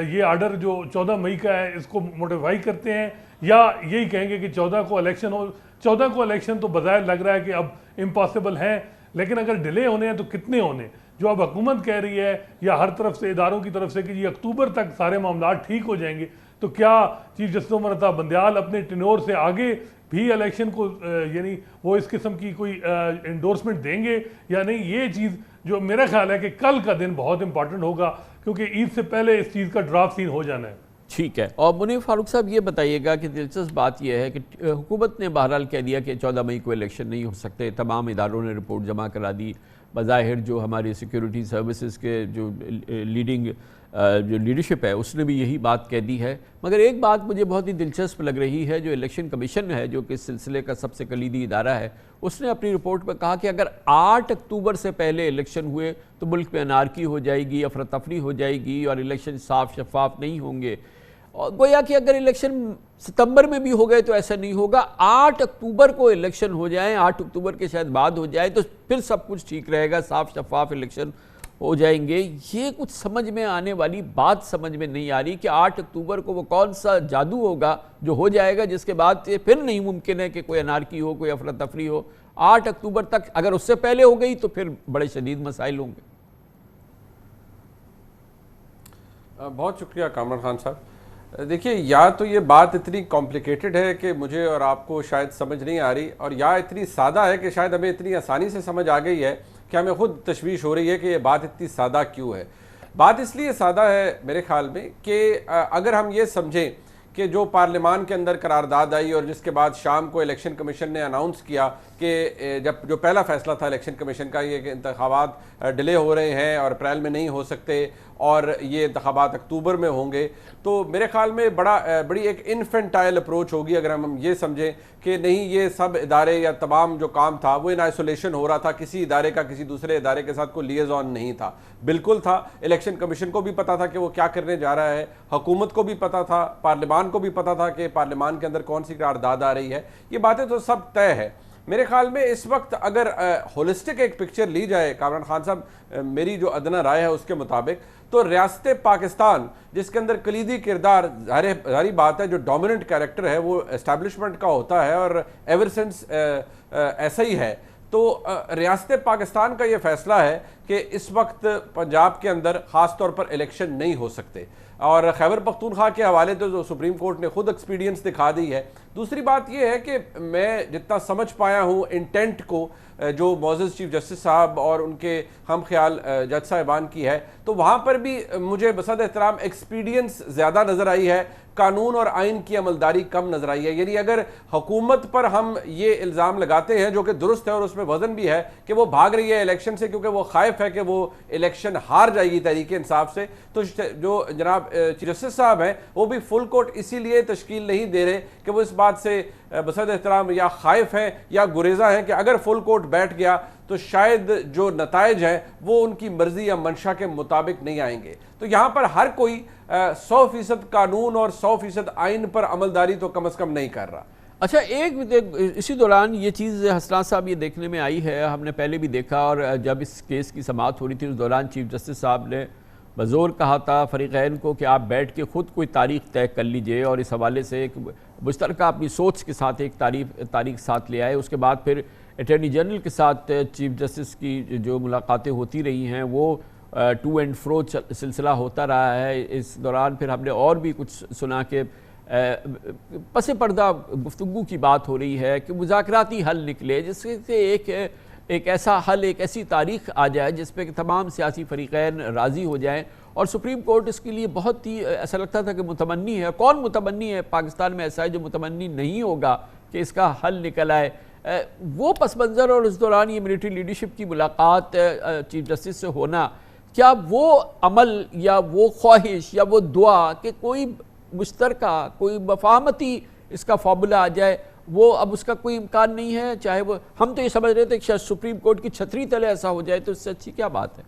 یہ آرڈر جو 14 مئی کا ہے اس کو موڈیفائی کرتے ہیں، یا یہی کہیں گے کہ 14 کو الیکشن ہو۔ 14 کو الیکشن تو بظاہر لگ رہا ہے کہ اب امپاسبل ہیں، لیکن اگر ڈیلے ہونے ہیں تو کتنے ہونے؟ جو اب حکومت کہہ رہی ہے یا ہر طرف سے اداروں کی طرف سے کہ یہ اکتوبر تک سارے معاملات ٹھیک ہو جائیں گے، تو کیا چیف جسٹس عمر عطا بندیال اپنے ٹینور سے آگے بھی الیکشن کو یعنی وہ اس قسم کی کوئی انڈورسمنٹ دیں گے یا نہیں؟ یہ چیز جو میرا خیال ہے کہ کل کا دن بہت امپارٹنٹ ہوگا، کیونکہ عید سے پہلے اس چیز کا ڈرافٹ سین ہو جانا ہے۔ ٹھیک ہے، اور منیف فاروق صاحب یہ بتائیے گا کہ دلچسپ بات یہ ہے کہ حکومت نے بہرحال کہہ دیا کہ 14 مئی کو الیکشن نہیں ہو سکتے، تمام اداروں نے رپورٹ جمع کرا دی، بظاہر جو ہماری سیکیورٹی سروسز کے جو لیڈرشپ ہے اس نے بھی یہی بات کہہ دی ہے۔ مگر ایک بات مجھے بہت ہی دلچسپ لگ رہی ہے، جو الیکشن کمیشن ہے جو کہ اس سلسلے کا سب سے کلیدی ادارہ ہے، اس نے اپنی رپورٹ میں کہا کہ اگر 8 اکتوبر سے پہلے الیکشن ہوئے تو ملک میں انارکی ہو جائے گی، افراتفری ہو جائے گی، اور الیکشن صاف شفاف نہیں ہوں گے۔ اور گویا کہ اگر الیکشن ستمبر میں بھی ہو گئے تو ایسا نہیں ہوگا، 8 اکتوبر کو الیکشن ہو جائیں، 8 اکتوبر کے شاید بعد ہو جائے تو پھر سب کچھ ٹھیک رہے گا، صاف شفاف الیکشن ہو جائیں گے۔ یہ کچھ سمجھ میں آنے والی بات سمجھ میں نہیں آ رہی کہ 8 اکتوبر کو وہ کون سا جادو ہوگا جو ہو جائے گا جس کے بعد پھر نہیں ممکن ہے کہ کوئی انارکی ہو، کوئی افراتفری ہو۔ 8 اکتوبر تک اگر اس سے پہلے ہو گئی تو پھر بڑے شدید مسائل ہوں گے۔ بہت شکریہ کامران خان صاحب۔ دیکھیے، یا تو یہ بات اتنی کمپلیکیٹڈ ہے کہ مجھے اور آپ کو شاید سمجھ نہیں آ رہی، اور یا اتنی سادہ ہے کہ شاید ہمیں اتنی آسانی سے سمجھ آ گئی ہے کہ ہمیں خود تشویش ہو رہی ہے کہ یہ بات اتنی سادہ کیوں ہے۔ بات اس لیے سادہ ہے میرے خیال میں کہ اگر ہم یہ سمجھیں کہ جو پارلیمان کے اندر قرارداد آئی اور جس کے بعد شام کو الیکشن کمیشن نے اناؤنس کیا کہ جب جو پہلا فیصلہ تھا الیکشن کمیشن کا یہ کہ انتخابات ڈیلے ہو رہے ہیں اور اپریل میں نہیں ہو سکتے اور یہ انتخابات اکتوبر میں ہوں گے، تو میرے خیال میں بڑی ایک انفینٹائل اپروچ ہوگی اگر ہم یہ سمجھیں کہ نہیں، یہ سب ادارے یا تمام جو کام تھا وہ ان آئسولیشن ہو رہا تھا، کسی ادارے کا کسی دوسرے ادارے کے ساتھ کوئی لیزون نہیں تھا۔ بالکل تھا، الیکشن کمیشن کو بھی پتا تھا کہ وہ کیا کرنے جا رہا ہے، حکومت کو بھی پتا تھا، پارلیمان کو بھی پتا تھا کہ پارلیمان کے اندر کون سی قرارداد آ رہی ہے، یہ باتیں تو سب طے ہے۔ میرے خیال میں اس وقت اگر ہولسٹک ایک پکچر لی جائے کامران خان صاحب، میری جو ادنا رائے ہے اس کے مطابق، تو ریاست پاکستان جس کے اندر کلیدی کردار ظاہری بات ہے جو ڈومیننٹ کیریکٹر ہے وہ اسٹیبلشمنٹ کا ہوتا ہے اور ایور سنس ایسا ہی ہے، تو ریاست پاکستان کا یہ فیصلہ ہے کہ اس وقت پنجاب کے اندر خاص طور پر الیکشن نہیں ہو سکتے، اور خیبر پختونخوا کے حوالے تو جو سپریم کورٹ نے خود ایکسپیڈینس دکھا دی ہے۔ دوسری بات یہ ہے کہ میں جتنا سمجھ پایا ہوں انٹینٹ کو جو معزز چیف جسٹس صاحب اور ان کے ہم خیال جج صاحبان کی ہے، تو وہاں پر بھی مجھے بصد احترام ایکسپیڈینس زیادہ نظر آئی ہے، قانون اور آئین کی عملداری کم نظر آئی ہے۔ یعنی اگر حکومت پر ہم یہ الزام لگاتے ہیں جو کہ درست ہے اور اس میں وزن بھی ہے کہ وہ بھاگ رہی ہے الیکشن سے کیونکہ وہ خائف ہے کہ وہ الیکشن ہار جائے گی تحریک انصاف سے، تو جو جناب چیف جسٹس صاحب ہیں وہ بھی فل کورٹ اسی لیے تشکیل نہیں دے رہے کہ وہ اس بات سے بصد احترام یا خائف ہیں یا گریزہ ہیں کہ اگر فل کورٹ بیٹھ گیا تو شاید جو نتائج ہیں وہ ان کی مرضی یا منشا کے مطابق نہیں آئیں گے۔ تو یہاں پر ہر کوئی 100% قانون اور 100% آئین پر عملداری تو کم از کم نہیں کر رہا۔ اچھا، اسی دوران یہ چیز حسنات صاحب یہ دیکھنے میں آئی ہے، ہم نے پہلے بھی دیکھا، اور جب اس کیس کی سماعت ہو رہی تھی اس دوران چیف جسٹس صاحب نے بزور کہا تھا فریقین کو کہ آپ بیٹھ کے خود کوئی تاریخ طے کر لیجئے اور اس حوالے سے ایک مشترکہ اپنی سوچ کے ساتھ ایک تاریخ ساتھ لے آئے۔ اس کے بعد پھر اٹارنی جنرل کے ساتھ چیف جسٹس کی جو ملاقاتیں ہوتی رہی ہیں وہ ٹو اینڈ فرو سلسلہ ہوتا رہا ہے۔ اس دوران پھر ہم نے اور بھی کچھ سنا کہ پس پردہ گفتگو کی بات ہو رہی ہے کہ مذاکراتی حل نکلے، جس سے ایک ایسا حل، ایک ایسی تاریخ آ جائے جس پہ کہ تمام سیاسی فریقین راضی ہو جائیں، اور سپریم کورٹ اس کے لیے بہت ہی ایسا لگتا تھا کہ متمنی ہے. کون متمنی ہے پاکستان میں ایسا ہے جو متمنی نہیں ہوگا کہ اس کا حل نکل آئے؟ وہ پس منظر اور اس دوران یہ ملٹری لیڈرشپ کی ملاقات چیف جسٹس سے ہونا، کیا وہ عمل یا وہ خواہش یا وہ دعا کہ کوئی مشترکہ، کوئی مفاہمتی اس کا فارمولہ آ جائے، وہ اب اس کا کوئی امکان نہیں ہے؟ چاہے وہ ہم تو یہ سمجھ رہے تھے کہ شاید سپریم کورٹ کی چھتری تلے ایسا ہو جائے، تو اس سے اچھی کیا بات ہے؟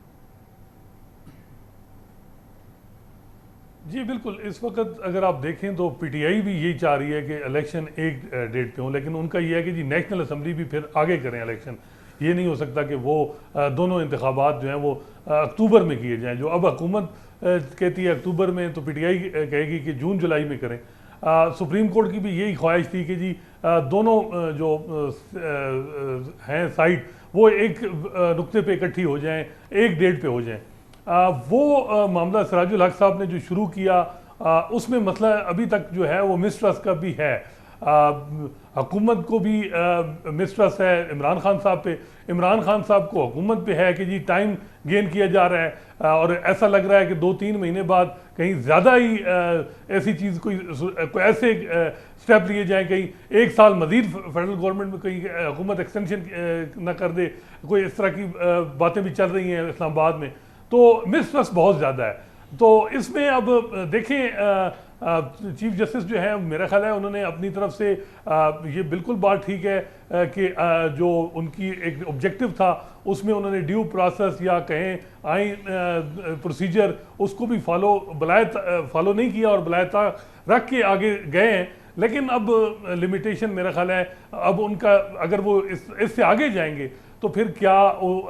جی بالکل. اس وقت اگر آپ دیکھیں تو پی ٹی آئی بھی یہی چاہ رہی ہے کہ الیکشن ایک ڈیٹ پہ ہوں، لیکن ان کا یہ ہے کہ جی نیشنل اسمبلی بھی پھر آگے کریں الیکشن. یہ نہیں ہو سکتا کہ وہ دونوں انتخابات جو ہیں وہ اکتوبر میں کیے جائیں. جو اب حکومت کہتی ہے اکتوبر میں، تو پی ٹی آئی کہے گی کہ جون جولائی میں کریں. سپریم کورٹ کی بھی یہی خواہش تھی کہ جی دونوں جو ہیں سائڈ وہ ایک نقطے پہ اکٹھی ہو جائیں، ایک ڈیٹ پہ ہو جائیں. وہ معاملہ سراج الحق صاحب نے جو شروع کیا، اس میں مسئلہ ابھی تک جو ہے وہ مسٹرسٹ کا بھی ہے. حکومت کو بھی مسٹرسٹ ہے عمران خان صاحب پہ، عمران خان صاحب کو حکومت پہ ہے کہ جی ٹائم گین کیا جا رہا ہے، اور ایسا لگ رہا ہے کہ 2-3 مہینے بعد کہیں زیادہ ہی ایسی چیز کوئی ایسے سٹیپ لیے جائیں، کہیں 1 سال مزید فیڈرل گورنمنٹ میں کہیں حکومت ایکسٹینشن نہ کر دے. کوئی اس طرح کی باتیں بھی چل رہی ہیں اسلام آباد میں. تو مسٹرسٹ بہت زیادہ ہے. تو اس میں اب دیکھیں چیف جسٹس جو ہیں، میرا خیال ہے انہوں نے اپنی طرف سے یہ بالکل بات ٹھیک ہے کہ جو ان کی ایک آبجیکٹو تھا اس میں انہوں نے ڈیو پروسیس یا کہیں آئین پروسیجر اس کو بھی فالو نہیں کیا اور بلائے رکھ کے آگے گئے ہیں. لیکن اب لمیٹیشن میرا خیال ہے اب ان کا اگر وہ اس سے آگے جائیں گے تو پھر کیا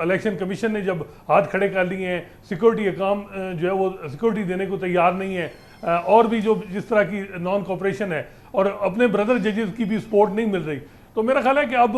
الیکشن کمیشن نے جب ہاتھ کھڑے کر لیے ہیں، سیکورٹی حکام جو ہے وہ سیکورٹی دینے کو تیار نہیں ہے، اور بھی جو جس طرح کی نان کوپریشن ہے، اور اپنے بردر ججز کی بھی سپورٹ نہیں مل رہی، تو میرا خیال ہے کہ اب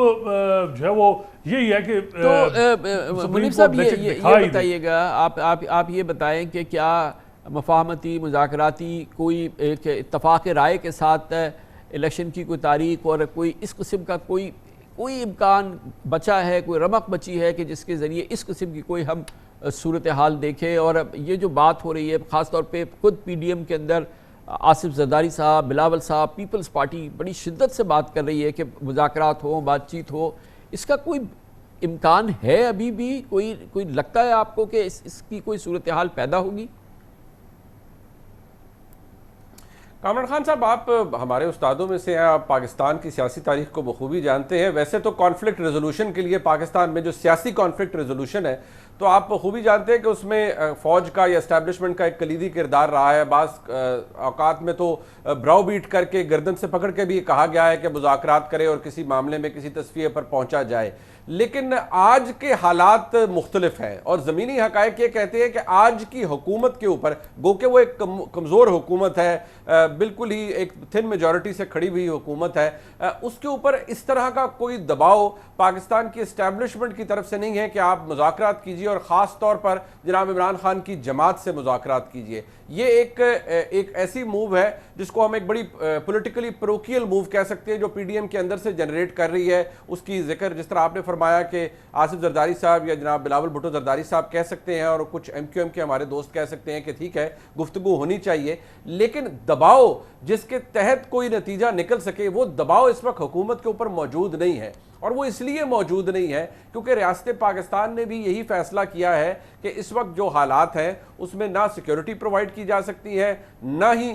جو ہے وہ یہی ہے کہ تو منیب صاحب یہ بتائیے گا، آپ یہ بتائیں کہ کیا مفاہمتی مذاکراتی کوئی ایک اتفاق رائے کے ساتھ الیکشن کی کوئی تاریخ اور کوئی اس قسم کا کوئی امکان بچا ہے، کوئی رمق بچی ہے کہ جس کے ذریعے اس قسم کی کوئی ہم صورتحال دیکھیں؟ اور یہ جو بات ہو رہی ہے خاص طور پہ خود پی ڈی ایم کے اندر آصف زرداری صاحب، بلاول صاحب، پیپلز پارٹی بڑی شدت سے بات کر رہی ہے کہ مذاکرات ہوں، بات چیت ہو، اس کا کوئی امکان ہے ابھی بھی؟ کوئی لگتا ہے آپ کو کہ اس کی کوئی صورتحال پیدا ہوگی؟ کامران خان صاحب، آپ ہمارے استادوں میں سے ہیں، آپ پاکستان کی سیاسی تاریخ کو بخوبی جانتے ہیں. ویسے تو کانفلکٹ ریزولوشن کے لیے پاکستان میں جو سیاسی کانفلکٹ ریزولوشن ہے تو آپ بخوبی جانتے ہیں کہ اس میں فوج کا یا اسٹیبلشمنٹ کا ایک کلیدی کردار رہا ہے. بعض اوقات میں تو براؤ بیٹ کر کے گردن سے پکڑ کے بھی کہا گیا ہے کہ مذاکرات کرے اور کسی معاملے میں کسی تصفیے پر پہنچا جائے. لیکن آج کے حالات مختلف ہیں اور زمینی حقائق یہ کہتے ہیں کہ آج کی حکومت کے اوپر، گو کہ وہ ایک کمزور حکومت ہے، بالکل ہی ایک تھن میجورٹی سے کھڑی ہوئی حکومت ہے، اس کے اوپر اس طرح کا کوئی دباؤ پاکستان کی اسٹیبلشمنٹ کی طرف سے نہیں ہے کہ آپ مذاکرات کیجئے اور خاص طور پر جناب عمران خان کی جماعت سے مذاکرات کیجئے. یہ ایک ایسی موو ہے جس کو ہم ایک بڑی پولیٹیکلی پروکیل موو کہہ سکتے ہیں جو پی ڈی ایم کے اندر سے جنریٹ کر رہی ہے. اس کی ذکر جس طرح آپ نے فرمایا کہ آصف زرداری صاحب یا جناب بلاول بھٹو زرداری صاحب کہہ سکتے ہیں اور کچھ ایم کیو ایم کے ہمارے دوست کہہ سکتے ہیں کہ ٹھیک ہے گفتگو ہونی چاہیے، لیکن دباؤ جس کے تحت کوئی نتیجہ نکل سکے وہ دباؤ اس وقت حکومت کے اوپر موجود نہیں ہے. اور وہ اس لیے موجود نہیں ہے کیونکہ ریاست پاکستان نے بھی یہی فیصلہ کیا ہے کہ اس وقت جو حالات ہیں اس میں نہ سیکیورٹی پرووائڈ کی جا سکتی ہے، نہ ہی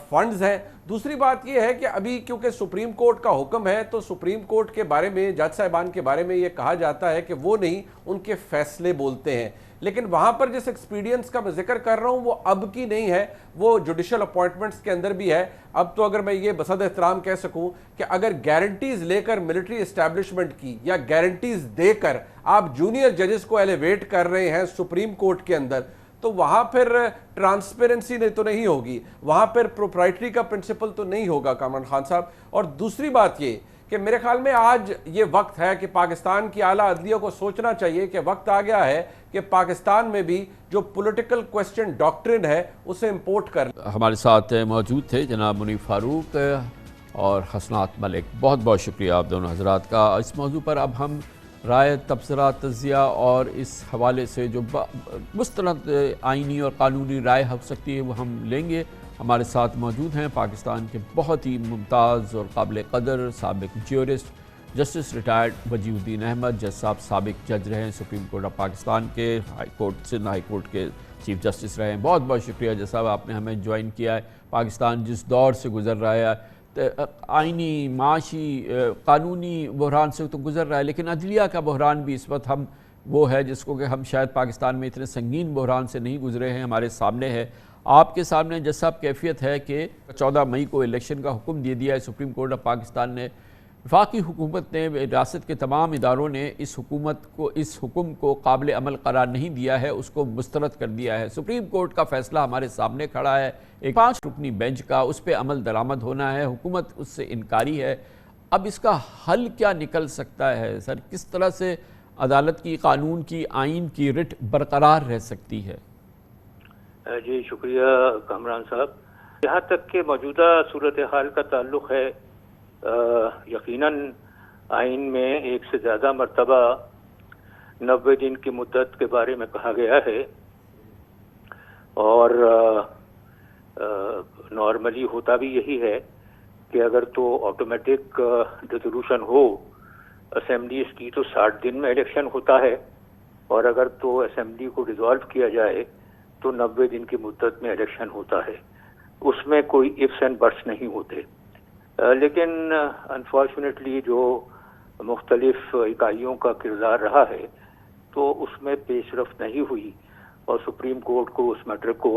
فنڈز ہیں. دوسری بات یہ ہے کہ ابھی کیونکہ سپریم کورٹ کا حکم ہے تو سپریم کورٹ کے بارے میں، جج صاحبان کے بارے میں یہ کہا جاتا ہے کہ وہ نہیں، ان کے فیصلے بولتے ہیں. لیکن وہاں پر جس ایکسپیڈینس کا میں ذکر کر رہا ہوں وہ اب کی نہیں ہے، وہ جوڈیشل اپوائنٹمنٹس کے اندر بھی ہے. اب تو اگر میں یہ بصد احترام کہہ سکوں کہ اگر گارنٹیز لے کر ملٹری اسٹیبلشمنٹ کی یا گارنٹیز دے کر آپ جونیئر ججز کو ایلیویٹ کر رہے ہیں سپریم کورٹ کے اندر، تو وہاں پھر ٹرانسپیرنسی تو نہیں ہوگی، وہاں پھر پروپرائٹری کا پرنسپل تو نہیں ہوگا کامران خان صاحب. اور دوسری بات یہ کہ میرے خیال میں آج یہ وقت ہے کہ پاکستان کی اعلیٰ عدلیہ کو سوچنا چاہیے کہ وقت آ گیا ہے کہ پاکستان میں بھی جو پولیٹیکل کویسچن ڈاکٹرن ہے اسے امپورٹ کر ہمارے ساتھ موجود تھے جناب منیف فاروق اور حسنات ملک. بہت بہت شکریہ آپ دونوں حضرات کا. اس موضوع پر اب ہم رائے، تبصرہ، تجزیہ اور اس حوالے سے جو مستند آئینی اور قانونی رائے ہو سکتی ہے وہ ہم لیں گے. ہمارے ساتھ موجود ہیں پاکستان کے بہت ہی ممتاز اور قابل قدر سابق جیورسٹ جسٹس ریٹائرڈ وجیہ الدین احمد. جج صاحب سابق جج رہے ہیں سپریم کورٹ آف پاکستان کے، high court Sindh high court کے چیف جسٹس رہے ہیں. بہت بہت شکریہ جج صاحب، آپ نے ہمیں جوائن کیا ہے. پاکستان جس دور سے گزر رہا ہے، آئینی، معاشی، قانونی بحران سے تو گزر رہا ہے، لیکن عدلیہ کا بحران بھی اس وقت ہم وہ ہے جس کو کہ ہم شاید پاکستان میں اتنے سنگین بحران سے نہیں گزرے ہیں، ہمارے سامنے ہے. آپ کے سامنے جج صاحب کیفیت ہے کہ 14 مئی کو الیکشن کا حکم دے دیا ہے سپریم کورٹ آف پاکستان نے. وفاقی حکومت نے، ریاست کے تمام اداروں نے اس حکم کو قابل عمل قرار نہیں دیا ہے، اس کو مسترد کر دیا ہے. سپریم کورٹ کا فیصلہ ہمارے سامنے کھڑا ہے، ایک 5 رکنی بینچ کا، اس پہ عمل درآمد ہونا ہے. حکومت اس سے انکاری ہے. اب اس کا حل کیا نکل سکتا ہے سر؟ کس طرح سے عدالت کی، قانون کی، آئین کی رٹ برقرار رہ سکتی ہے؟ جی شکریہ کامران صاحب. جہاں تک کہ موجودہ صورتحال کا تعلق ہے، یقیناً آئین میں 1 سے زیادہ مرتبہ 90 دن کی مدت کے بارے میں کہا گیا ہے، اور نارملی ہوتا بھی یہی ہے کہ اگر تو آٹومیٹک ریزولوشن ہو اسمبلیز کی تو 60 دن میں الیکشن ہوتا ہے، اور اگر تو اسمبلی کو ڈیزالو کیا جائے تو 90 دن کی مدت میں الیکشن ہوتا ہے. اس میں کوئی ifs اینڈ بٹس نہیں ہوتے. لیکن انفارچونیٹلی جو مختلف اکائیوں کا کردار رہا ہے تو اس میں پیش رفت نہیں ہوئی، اور سپریم کورٹ کو اس میٹر کو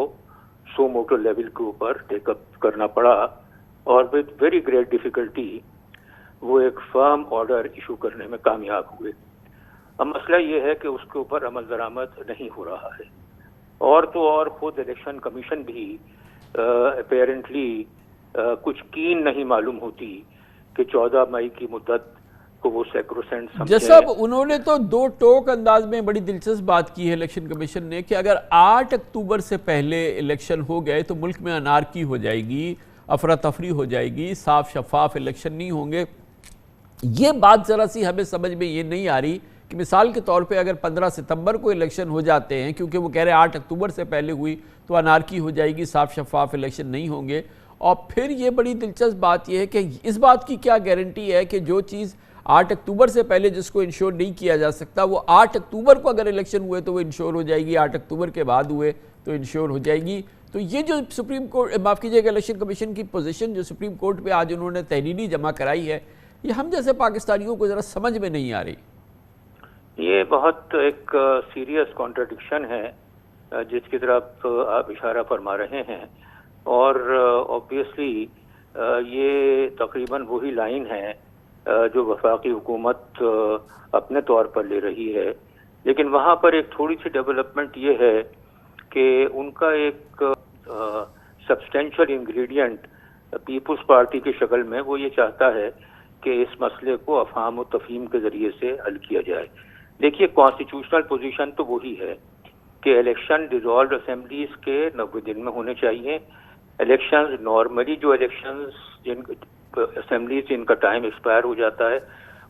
سو موٹو لیول کے اوپر ٹیک اپ کرنا پڑا، اور وتھ ویری گریٹ ڈیفیکلٹی وہ ایک فرم آرڈر ایشو کرنے میں کامیاب ہوئے. اب مسئلہ یہ ہے کہ اس کے اوپر عمل درآمد نہیں ہو رہا ہے، اور تو اور خود الیکشن کمیشن بھی اپیرنٹلی کچھ کین نہیں معلوم ہوتی کہ 14 مئی کی مدت کو وہ سیکروسینٹ سمجھیں. جیسا انہوں نے تو 2 ٹوک انداز میں بڑی دلچسپ بات کی ہے الیکشن کمیشن نے کہ اگر 8 اکتوبر سے پہلے الیکشن ہو گئے تو ملک میں انارکی ہو جائے گی، افراتفری ہو جائے گی، صاف شفاف الیکشن نہیں ہوں گے. یہ بات ذرا سی ہمیں سمجھ میں یہ نہیں آ رہی کہ مثال کے طور پہ اگر 15 ستمبر کو الیکشن ہو جاتے ہیں، کیونکہ وہ کہہ رہے ہیں 8 اکتوبر سے پہلے ہوئی تو انارکی ہو جائے گی، صاف شفاف الیکشن نہیں ہوں گے. اور پھر یہ بڑی دلچسپ بات یہ ہے کہ اس بات کی کیا گارنٹی ہے کہ جو چیز 8 اکتوبر سے پہلے جس کو انشور نہیں کیا جا سکتا وہ 8 اکتوبر کو اگر الیکشن ہوئے تو وہ انشور ہو جائے گی، 8 اکتوبر کے بعد ہوئے تو انشور ہو جائے گی. تو یہ جو سپریم کورٹ، معاف کیجیے گا، الیکشن کمیشن کی پوزیشن جو سپریم کورٹ پہ آج انہوں نے تحریری جمع کرائی ہے، یہ ہم جیسے پاکستانیوں کو ذرا سمجھ میں نہیں آ رہی. یہ بہت ایک سیریس کانٹرڈکشن ہے جس کی طرف آپ اشارہ فرما رہے ہیں، اور آبویسلی یہ تقریباً وہی لائن ہے جو وفاقی حکومت اپنے طور پر لے رہی ہے. لیکن وہاں پر ایک تھوڑی سی ڈیولپمنٹ یہ ہے کہ ان کا ایک سبسٹینشل انگریڈینٹ پیپلز پارٹی کی شکل میں وہ یہ چاہتا ہے کہ اس مسئلے کو افہام و تفہیم کے ذریعے سے حل کیا جائے. دیکھیے کانسٹیٹیوشنل پوزیشن تو وہی ہے کہ الیکشن ڈیزالوڈ اسمبلیز کے 90 دن میں ہونے چاہیے. الیکشنز نارملی جو الیکشنز اسمبلیز جن کا ٹائم ایکسپائر ہو جاتا ہے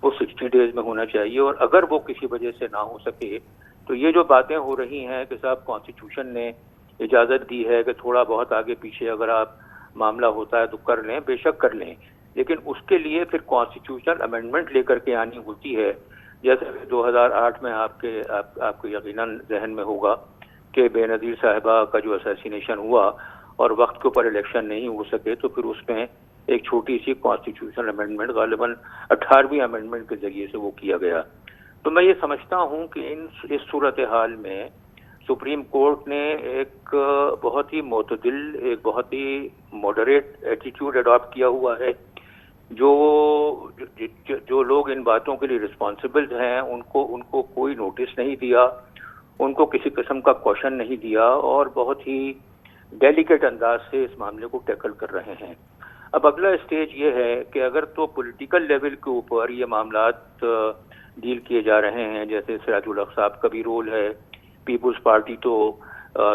وہ 60 ڈیز میں ہونا چاہیے، اور اگر وہ کسی وجہ سے نہ ہو سکے تو یہ جو باتیں ہو رہی ہیں کہ صاحب کانسٹیٹیوشن نے اجازت دی ہے کہ تھوڑا بہت آگے پیچھے اگر آپ معاملہ ہوتا ہے تو کر لیں، بے شک کر لیں، لیکن اس کے لیے پھر کانسٹیٹیوشنل امینڈمنٹ لے کر کے آنی ہوتی ہے. جیسے 2008 میں آپ کے یقیناً ذہن میں ہوگا کہ بے نظیر صاحبہ کا جو اسیسینیشن ہوا اور وقت کے اوپر الیکشن نہیں ہو سکے تو پھر اس میں ایک چھوٹی سی کانسٹیٹیوشنل امینڈمنٹ غالباً 18ویں امینڈمنٹ کے ذریعے سے وہ کیا گیا. تو میں یہ سمجھتا ہوں کہ اس صورتحال میں سپریم کورٹ نے ایک بہت ہی معتدل، ایک بہت ہی ماڈریٹ ایٹیٹیوڈ اڈاپٹ کیا ہوا ہے. جو لوگ ان باتوں کے لیے رسپانسبل ہیں ان کو کوئی نوٹس نہیں دیا، ان کو کسی قسم کا کوشن نہیں دیا، اور بہت ہی ڈیلیکیٹ انداز سے اس معاملے کو ٹیکل کر رہے ہیں. اب اگلا اسٹیج یہ ہے کہ اگر تو پولیٹیکل لیول کے اوپر یہ معاملات ڈیل کیے جا رہے ہیں، جیسے سراج الحق صاحب کا بھی رول ہے، پیپلز پارٹی تو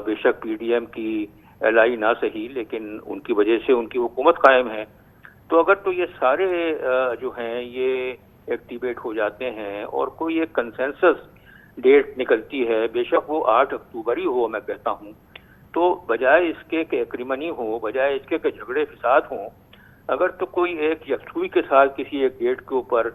بے شک پی ڈی ایم کی الائی نہ صحیح لیکن ان کی وجہ سے ان کی حکومت قائم ہے، تو اگر تو یہ سارے جو ہیں یہ ایکٹیویٹ ہو جاتے ہیں اور کوئی ایک کنسنسس ڈیٹ نکلتی ہے، بے شک وہ 8 اکتوبر ہی ہو، میں کہتا ہوں، تو بجائے اس کے کہ ایگریمنی ہو، بجائے اس کے کہ جھگڑے فساد ہوں، اگر تو کوئی ایک یکسوئی کے ساتھ کسی ایک ڈیٹ کے اوپر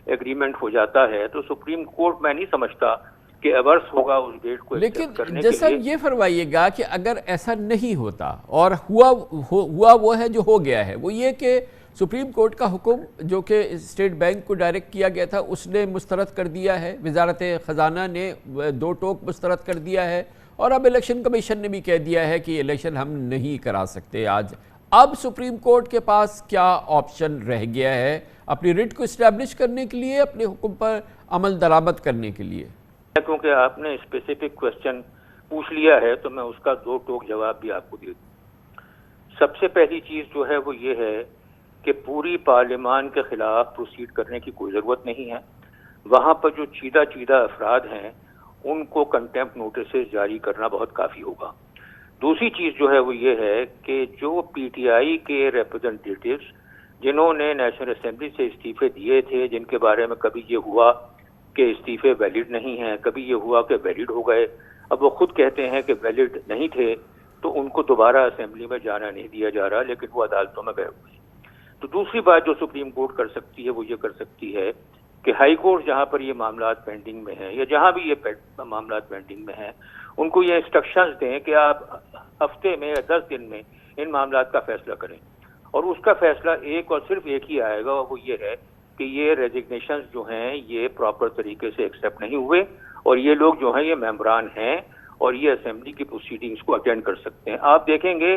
ایگریمنٹ ہو جاتا ہے تو سپریم کورٹ میں نہیں سمجھتا کہ ایورس ہوگا اس ڈیٹ کو ایکسپٹ کرنے کے لیے۔ لیکن جیسا یہ فرمائیے گا کہ اگر ایسا نہیں ہوتا اور ہوا وہ ہے جو ہو گیا ہے، وہ یہ کہ سپریم کورٹ کا حکم جو کہ اسٹیٹ بینک کو ڈائریکٹ کیا گیا تھا اس نے مسترد کر دیا ہے، وزارت خزانہ نے 2 ٹوک مسترد کر دیا ہے، اور اب الیکشن کمیشن نے بھی کہہ دیا ہے کہ الیکشن ہم نہیں کرا سکتے آج۔ اب سپریم کورٹ کے پاس کیا آپشن رہ گیا ہے اپنی ریٹ کو اسٹیبلش کرنے کے لیے، اپنے حکم پر عمل درآمد کرنے کے لیے؟ کیونکہ آپ نے اسپیسیفک کوشچن پوچھ لیا ہے تو میں اس کا 2 ٹوک جواب بھی آپ کو دے دوں۔ سب سے پہلی چیز جو ہے وہ یہ ہے کہ پوری پارلیمان کے خلاف پروسیڈ کرنے کی کوئی ضرورت نہیں ہے، وہاں پر جو چیدہ افراد ہیں ان کو کنٹیمپٹ نوٹسز جاری کرنا بہت کافی ہوگا۔ دوسری چیز جو ہے وہ یہ ہے کہ جو پی ٹی آئی کے ریپرزنٹیٹیوز جنہوں نے نیشنل اسمبلی سے استعفے دیے تھے، جن کے بارے میں کبھی یہ ہوا کہ استعفے ویلڈ نہیں ہیں، کبھی یہ ہوا کہ ویلڈ ہو گئے، اب وہ خود کہتے ہیں کہ ویلڈ نہیں تھے، تو ان کو دوبارہ اسمبلی میں جانا نہیں دیا جا رہا، لیکن وہ عدالتوں میں گئے ہوئے ہیں۔ تو دوسری بات جو سپریم کورٹ کر سکتی ہے وہ یہ کر سکتی ہے کہ ہائی کورٹ جہاں پر یہ معاملات پینڈنگ میں ہیں یا جہاں بھی یہ معاملات پینڈنگ میں ہیں، ان کو یہ انسٹرکشنز دیں کہ آپ ہفتے میں یا 10 دن میں ان معاملات کا فیصلہ کریں، اور اس کا فیصلہ ایک اور صرف ایک ہی آئے گا، اور وہ یہ ہے کہ یہ ریزگنیشنز جو ہیں یہ پراپر طریقے سے ایکسیپٹ نہیں ہوئے، اور یہ لوگ جو ہیں یہ ممبران ہیں اور یہ اسمبلی کی پروسیڈنگز کو اٹینڈ کر سکتے ہیں۔ آپ دیکھیں گے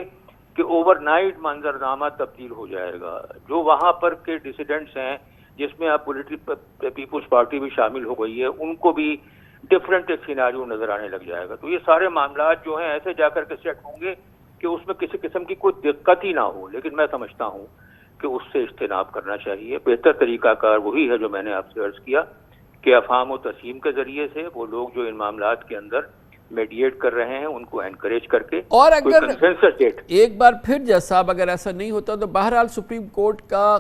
کہ اوور نائٹ منظرنامہ تبدیل ہو جائے گا، جو وہاں پر کے ڈیسیڈنٹس ہیں جس میں آپ پیپلز پارٹی بھی شامل ہو گئی ہے، ان کو بھی ڈفرینٹ ایک سیناریو نظر آنے لگ جائے گا۔ تو یہ سارے معاملات جو ہیں ایسے جا کر کے سیٹ ہوں گے کہ اس میں کسی قسم کی کوئی دقت ہی نہ ہو، لیکن میں سمجھتا ہوں کہ اس سے اجتناب کرنا چاہیے۔ بہتر طریقہ کار وہی ہے جو میں نے آپ سے عرض کیا کہ افہام و تسیم کے ذریعے سے وہ لوگ جو ان معاملات کے اندر میڈیٹ کر رہے ہیں ان کو انکریج کر کے، اور اگر ڈیٹ ایک بار پھر جج صاحب اگر ایسا نہیں ہوتا تو بہرحال سپریم کورٹ کا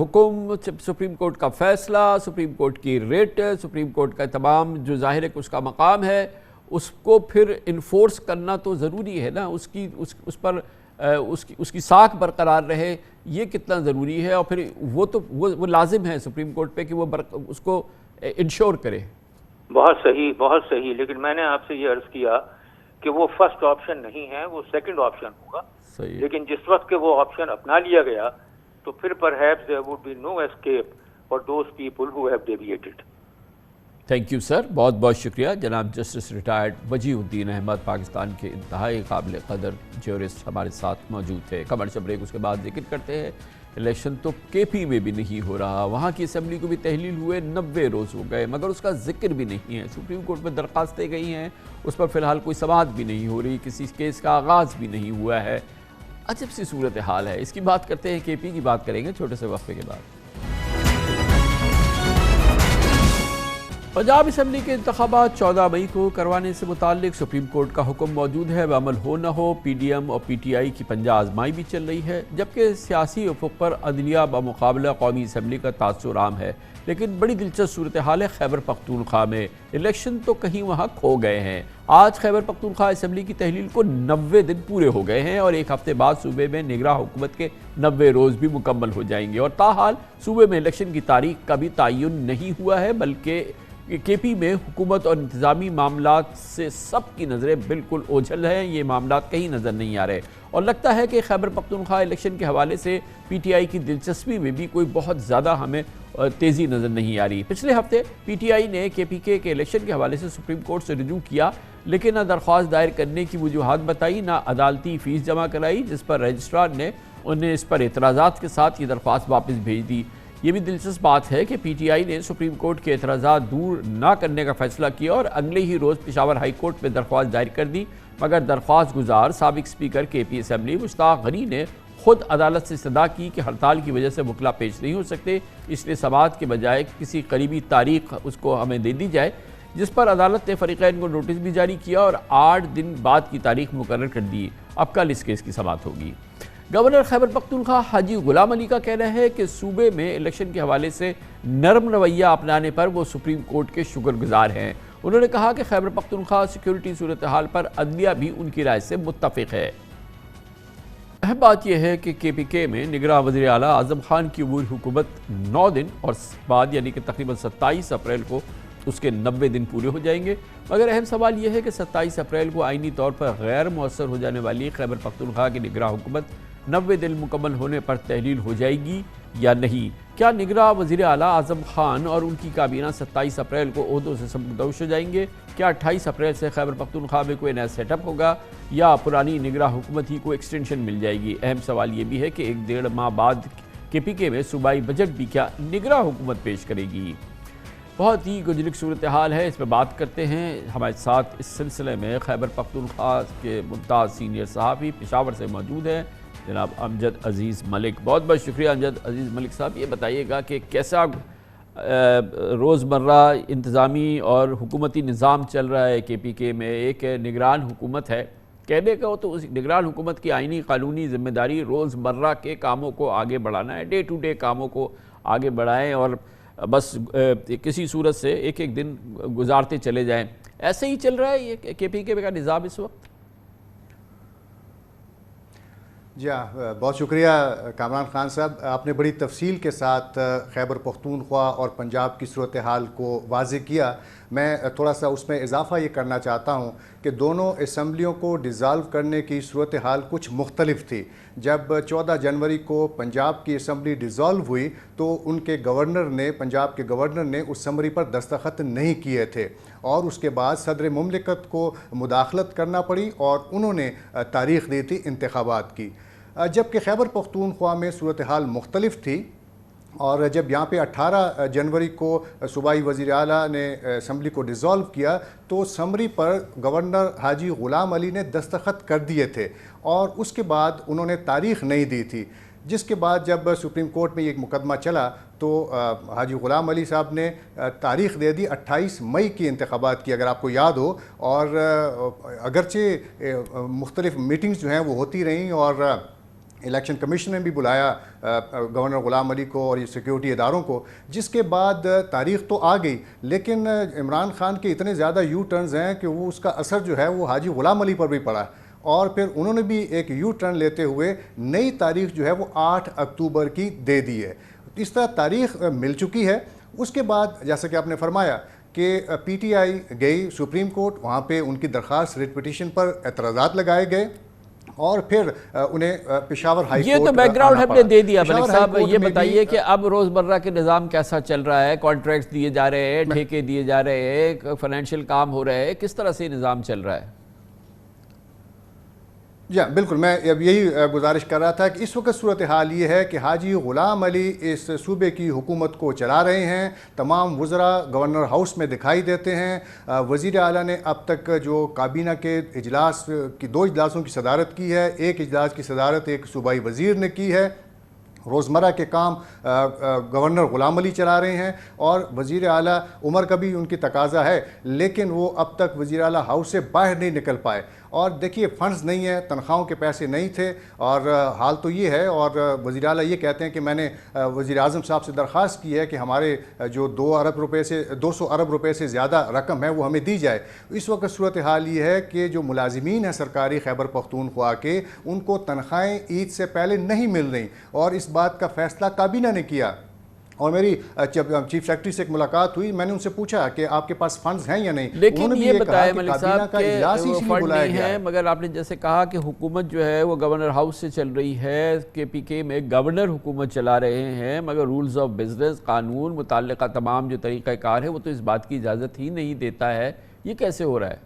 حکم، سپریم کورٹ کا فیصلہ، سپریم کورٹ کی ریٹ، سپریم کورٹ کا تمام جو ظاہر ہے کہ اس کا مقام ہے، اس کو پھر انفورس کرنا تو ضروری ہے نا، اس کی ساکھ برقرار رہے، یہ کتنا ضروری ہے، اور پھر وہ لازم ہے سپریم کورٹ پہ کہ وہ اس کو انشور کرے۔ بہت صحیح، لیکن میں نے آپ سے یہ عرض کیا کہ وہ فرسٹ آپشن نہیں ہے، وہ سیکنڈ آپشن ہوگا، لیکن جس وقت کہ وہ آپشن اپنا لیا گیا تو پھر perhaps there would be no escape for those people who have deviated۔ Thank you sir, بہت بہت شکریہ جناب جسٹس ریٹائرڈ وجیہ الدین احمد، پاکستان کے انتہائی قابل قدر جیورسٹ ہمارے ساتھ موجود تھے۔ کمرشل بریک اس کے بعد ذکر کرتے ہیں، الیکشن تو کے پی میں بھی نہیں ہو رہا، وہاں کی اسمبلی کو بھی تحلیل ہوئے 90 روز ہو گئے، مگر اس کا ذکر بھی نہیں ہے، سپریم کورٹ میں درخواستیں گئی ہیں، اس پر فی الحال کوئی سماعت بھی نہیں ہو رہی، کسی کیس کا آغاز بھی نہیں ہوا ہے، عجب سی صورتحال ہے۔ اس کی بات کرتے ہیں، کے پی کی بات کریں گے چھوٹے سے وقفے کے بعد۔ پنجاب اسمبلی کے انتخابات 14 مئی کو کروانے سے متعلق سپریم کورٹ کا حکم موجود ہے، بعمل ہو نہ ہو پی ڈی ایم اور پی ٹی آئی کی 50 آزمائی بھی چل رہی ہے، جبکہ سیاسی افق پر عدلیہ بمقابلہ قومی اسمبلی کا تاثر عام ہے، لیکن بڑی دلچسپ صورتحال ہے خیبر پختونخوا میں۔ الیکشن تو کہیں وہاں کھو گئے ہیں، آج خیبر پختونخوا اسمبلی کی تحلیل کو 90 دن پورے ہو گئے ہیں، اور ایک ہفتے بعد صوبے میں نگراں حکومت کے 90 روز بھی مکمل ہو جائیں گے، اور تاحال صوبے میں الیکشن کی تاریخ کا بھی تعین نہیں ہوا ہے، بلکہ کے پی میں حکومت اور انتظامی معاملات سے سب کی نظریں بالکل اوجھل ہیں، یہ معاملات کہیں نظر نہیں آ رہے، اور لگتا ہے کہ خیبر پختونخوا الیکشن کے حوالے سے پی ٹی آئی کی دلچسپی میں بھی کوئی بہت زیادہ ہمیں تیزی نظر نہیں آ رہی۔ پچھلے ہفتے پی ٹی آئی نے کے پی کے الیکشن کے حوالے سے سپریم کورٹ سے رجوع کیا، لیکن نہ درخواست دائر کرنے کی وجوہات بتائی، نہ عدالتی فیس جمع کرائی، جس پر رجسٹرار نے انہیں اس پر اعتراضات کے ساتھ یہ درخواست واپس بھیج دی۔ یہ بھی دلچسپ بات ہے کہ پی ٹی آئی نے سپریم کورٹ کے اعتراضات دور نہ کرنے کا فیصلہ کیا اور اگلے ہی روز پشاور ہائی کورٹ میں درخواست دائر کر دی، مگر درخواست گزار سابق اسپیکر کے پی اسمبلی مشتاق غنی نے خود عدالت سے استدعا کی کہ ہڑتال کی وجہ سے وکلا پیش نہیں ہو سکتے، اس لیے سماعت کے بجائے کسی قریبی تاریخ اس کو ہمیں دے دی جائے، جس پر عدالت نے فریقین کو نوٹس بھی جاری کیا اور 8 دن بعد کی تاریخ مقرر کر دی۔ اب کل اس کیس کی سماعت ہوگی۔ گورنر خیبر پختونخوا حاجی غلام علی کا کہنا ہے کہ صوبے میں الیکشن کے حوالے سے نرم رویہ اپنانے پر وہ سپریم کورٹ کے شکر گزار ہیں۔ انہوں نے کہا کہ خیبر پختونخوا سیکیورٹی صورتحال پر عدلیہ بھی ان کی رائے سے متفق ہے۔ اہم بات یہ ہے کہ کے پی کے میں نگراں وزیر اعلیٰ اعظم خان کی عبوری حکومت 9 دن اور بعد یعنی کہ تقریباً 27 اپریل کو اس کے 90 دن پورے ہو جائیں گے، مگر اہم سوال یہ ہے کہ 27 اپریل کو آئینی طور پر غیر مؤثر ہو جانے والی خیبر پختونخوا کی نگراں حکومت 90 دن مکمل ہونے پر تحلیل ہو جائے گی یا نہیں؟ کیا نگراں وزیر اعلیٰ اعظم خان اور ان کی کابینہ 27 اپریل کو عہدوں سے سبکدوش ہو جائیں گے؟ کیا 28 اپریل سے خیبر پختونخوا میں کوئی نیا سیٹ اپ ہوگا یا پرانی نگراں حکومت ہی کو ایکسٹینشن مل جائے گی؟ اہم سوال یہ بھی ہے کہ 1.5 ماہ بعد کے پی کے میں صوبائی بجٹ بھی کیا نگراں حکومت پیش کرے گی؟ بہت ہی گنجلک صورتحال ہے، اس پہ بات کرتے ہیں۔ ہمارے ساتھ اس سلسلے میں خیبر پختونخوا کے ممتاز سینئر صحافی پشاور سے موجود ہیں جناب امجد عزیز ملک۔ بہت بہت شکریہ امجد عزیز ملک صاحب۔ یہ بتائیے گا کہ کیسا روزمرہ انتظامی اور حکومتی نظام چل رہا ہے کے پی کے میں؟ ایک نگران حکومت ہے، کہنے کا تو اس نگران حکومت کی آئینی قانونی ذمہ داری روزمرہ کے کاموں کو آگے بڑھانا ہے، ڈے ٹو ڈے کاموں کو آگے بڑھائیں اور بس کسی صورت سے ایک ایک دن گزارتے چلے جائیں۔ ایسے ہی چل رہا ہے یہ کے پی کے کا نظام اس وقت؟ جی ہاں، بہت شکریہ کامران خان صاحب، آپ نے بڑی تفصیل کے ساتھ خیبر پختونخوا اور پنجاب کی صورتحال کو واضح کیا۔ میں تھوڑا سا اس میں اضافہ یہ کرنا چاہتا ہوں کہ دونوں اسمبلیوں کو ڈیزالو کرنے کی صورتحال کچھ مختلف تھی۔ جب 14 جنوری کو پنجاب کی اسمبلی ڈیزالو ہوئی تو ان کے گورنر نے، پنجاب کے گورنر نے اس سمری پر دستخط نہیں کیے تھے اور اس کے بعد صدر مملکت کو مداخلت کرنا پڑی اور انہوں نے تاریخ دی تھی انتخابات کی۔ جبکہ خیبر پختونخوا میں صورتحال مختلف تھی اور جب یہاں پہ 18 جنوری کو صوبائی وزیر اعلیٰ نے اسمبلی کو ڈیزالو کیا تو سمری پر گورنر حاجی غلام علی نے دستخط کر دیے تھے اور اس کے بعد انہوں نے تاریخ نہیں دی تھی، جس کے بعد جب سپریم کورٹ میں ایک مقدمہ چلا تو حاجی غلام علی صاحب نے تاریخ دے دی 28 مئی کی انتخابات کی، اگر آپ کو یاد ہو، اور اگرچہ مختلف میٹنگز جو ہیں وہ ہوتی رہیں اور الیکشن کمیشن نے بھی بلایا گورنر غلام علی کو اور یہ سیکیورٹی اداروں کو، جس کے بعد تاریخ تو آ گئی لیکن عمران خان کے اتنے زیادہ یو ٹرنز ہیں کہ وہ اس کا اثر جو ہے وہ حاجی غلام علی پر بھی پڑا اور پھر انہوں نے بھی ایک یو ٹرن لیتے ہوئے نئی تاریخ جو ہے وہ 8 اکتوبر کی دے دی ہے۔ اس طرح تاریخ مل چکی ہے۔ اس کے بعد جیسا کہ آپ نے فرمایا کہ پی ٹی آئی گئی سپریم کورٹ، وہاں پہ ان کی درخواست ریٹ پٹیشن پر اعتراضات لگائے گئے اور پھر انہیں پشاور ہائی کورٹ، یہ تو بیک گراؤنڈ ہم نے دے دیا ملک صاحب۔ یہ بتائیے کہ اب روزمرہ کے نظام کیسا چل رہا ہے؟ کانٹریکٹس دیے جا رہے ہیں، ٹھیکے دیے جا رہے ہیں، فائنینشیل کام ہو رہے ہیں، کس طرح سے نظام چل رہا ہے؟ جی بالکل، میں اب یہی گزارش کر رہا تھا کہ اس وقت صورتحال یہ ہے کہ حاجی غلام علی اس صوبے کی حکومت کو چلا رہے ہیں، تمام وزراء گورنر ہاؤس میں دکھائی دیتے ہیں۔ وزیر اعلیٰ نے اب تک جو کابینہ کے اجلاس کی 2 اجلاسوں کی صدارت کی ہے، ایک اجلاس کی صدارت ایک صوبائی وزیر نے کی ہے۔ روزمرہ کے کام گورنر غلام علی چلا رہے ہیں اور وزیر اعلیٰ عمر کا بھی ان کی تقاضا ہے لیکن وہ اب تک وزیر اعلیٰ ہاؤس سے باہر نہیں نکل پائے۔ اور دیکھیے فنڈز نہیں ہیں، تنخواہوں کے پیسے نہیں تھے اور حال تو یہ ہے، اور وزیر اعلیٰ یہ کہتے ہیں کہ میں نے وزیر اعظم صاحب سے درخواست کی ہے کہ ہمارے جو 200 ارب روپے سے زیادہ رقم ہے وہ ہمیں دی جائے۔ اس وقت صورتحال یہ ہے کہ جو ملازمین ہیں سرکاری خیبر پختونخوا کے، ان کو تنخواہیں عید سے پہلے نہیں مل رہی اور اس بات کا فیصلہ کابینہ نے کیا۔ اور میری چیف سیکرٹری سے ایک ملاقات ہوئی، میں نے ان سے پوچھا کہ آپ کے پاس فنڈز ہیں یا نہیں، لیکن یہ بتایا ملک صاحب کہ وہ فنڈ نہیں ہے، مگر آپ نے جیسے کہا کہ حکومت جو ہے وہ گورنر ہاؤس سے چل رہی ہے، کے پی کے میں گورنر حکومت چلا رہے ہیں، مگر رولز آف بزنس، قانون، متعلقہ تمام جو طریقہ کار ہے وہ تو اس بات کی اجازت ہی نہیں دیتا ہے۔ یہ کیسے ہو رہا ہے؟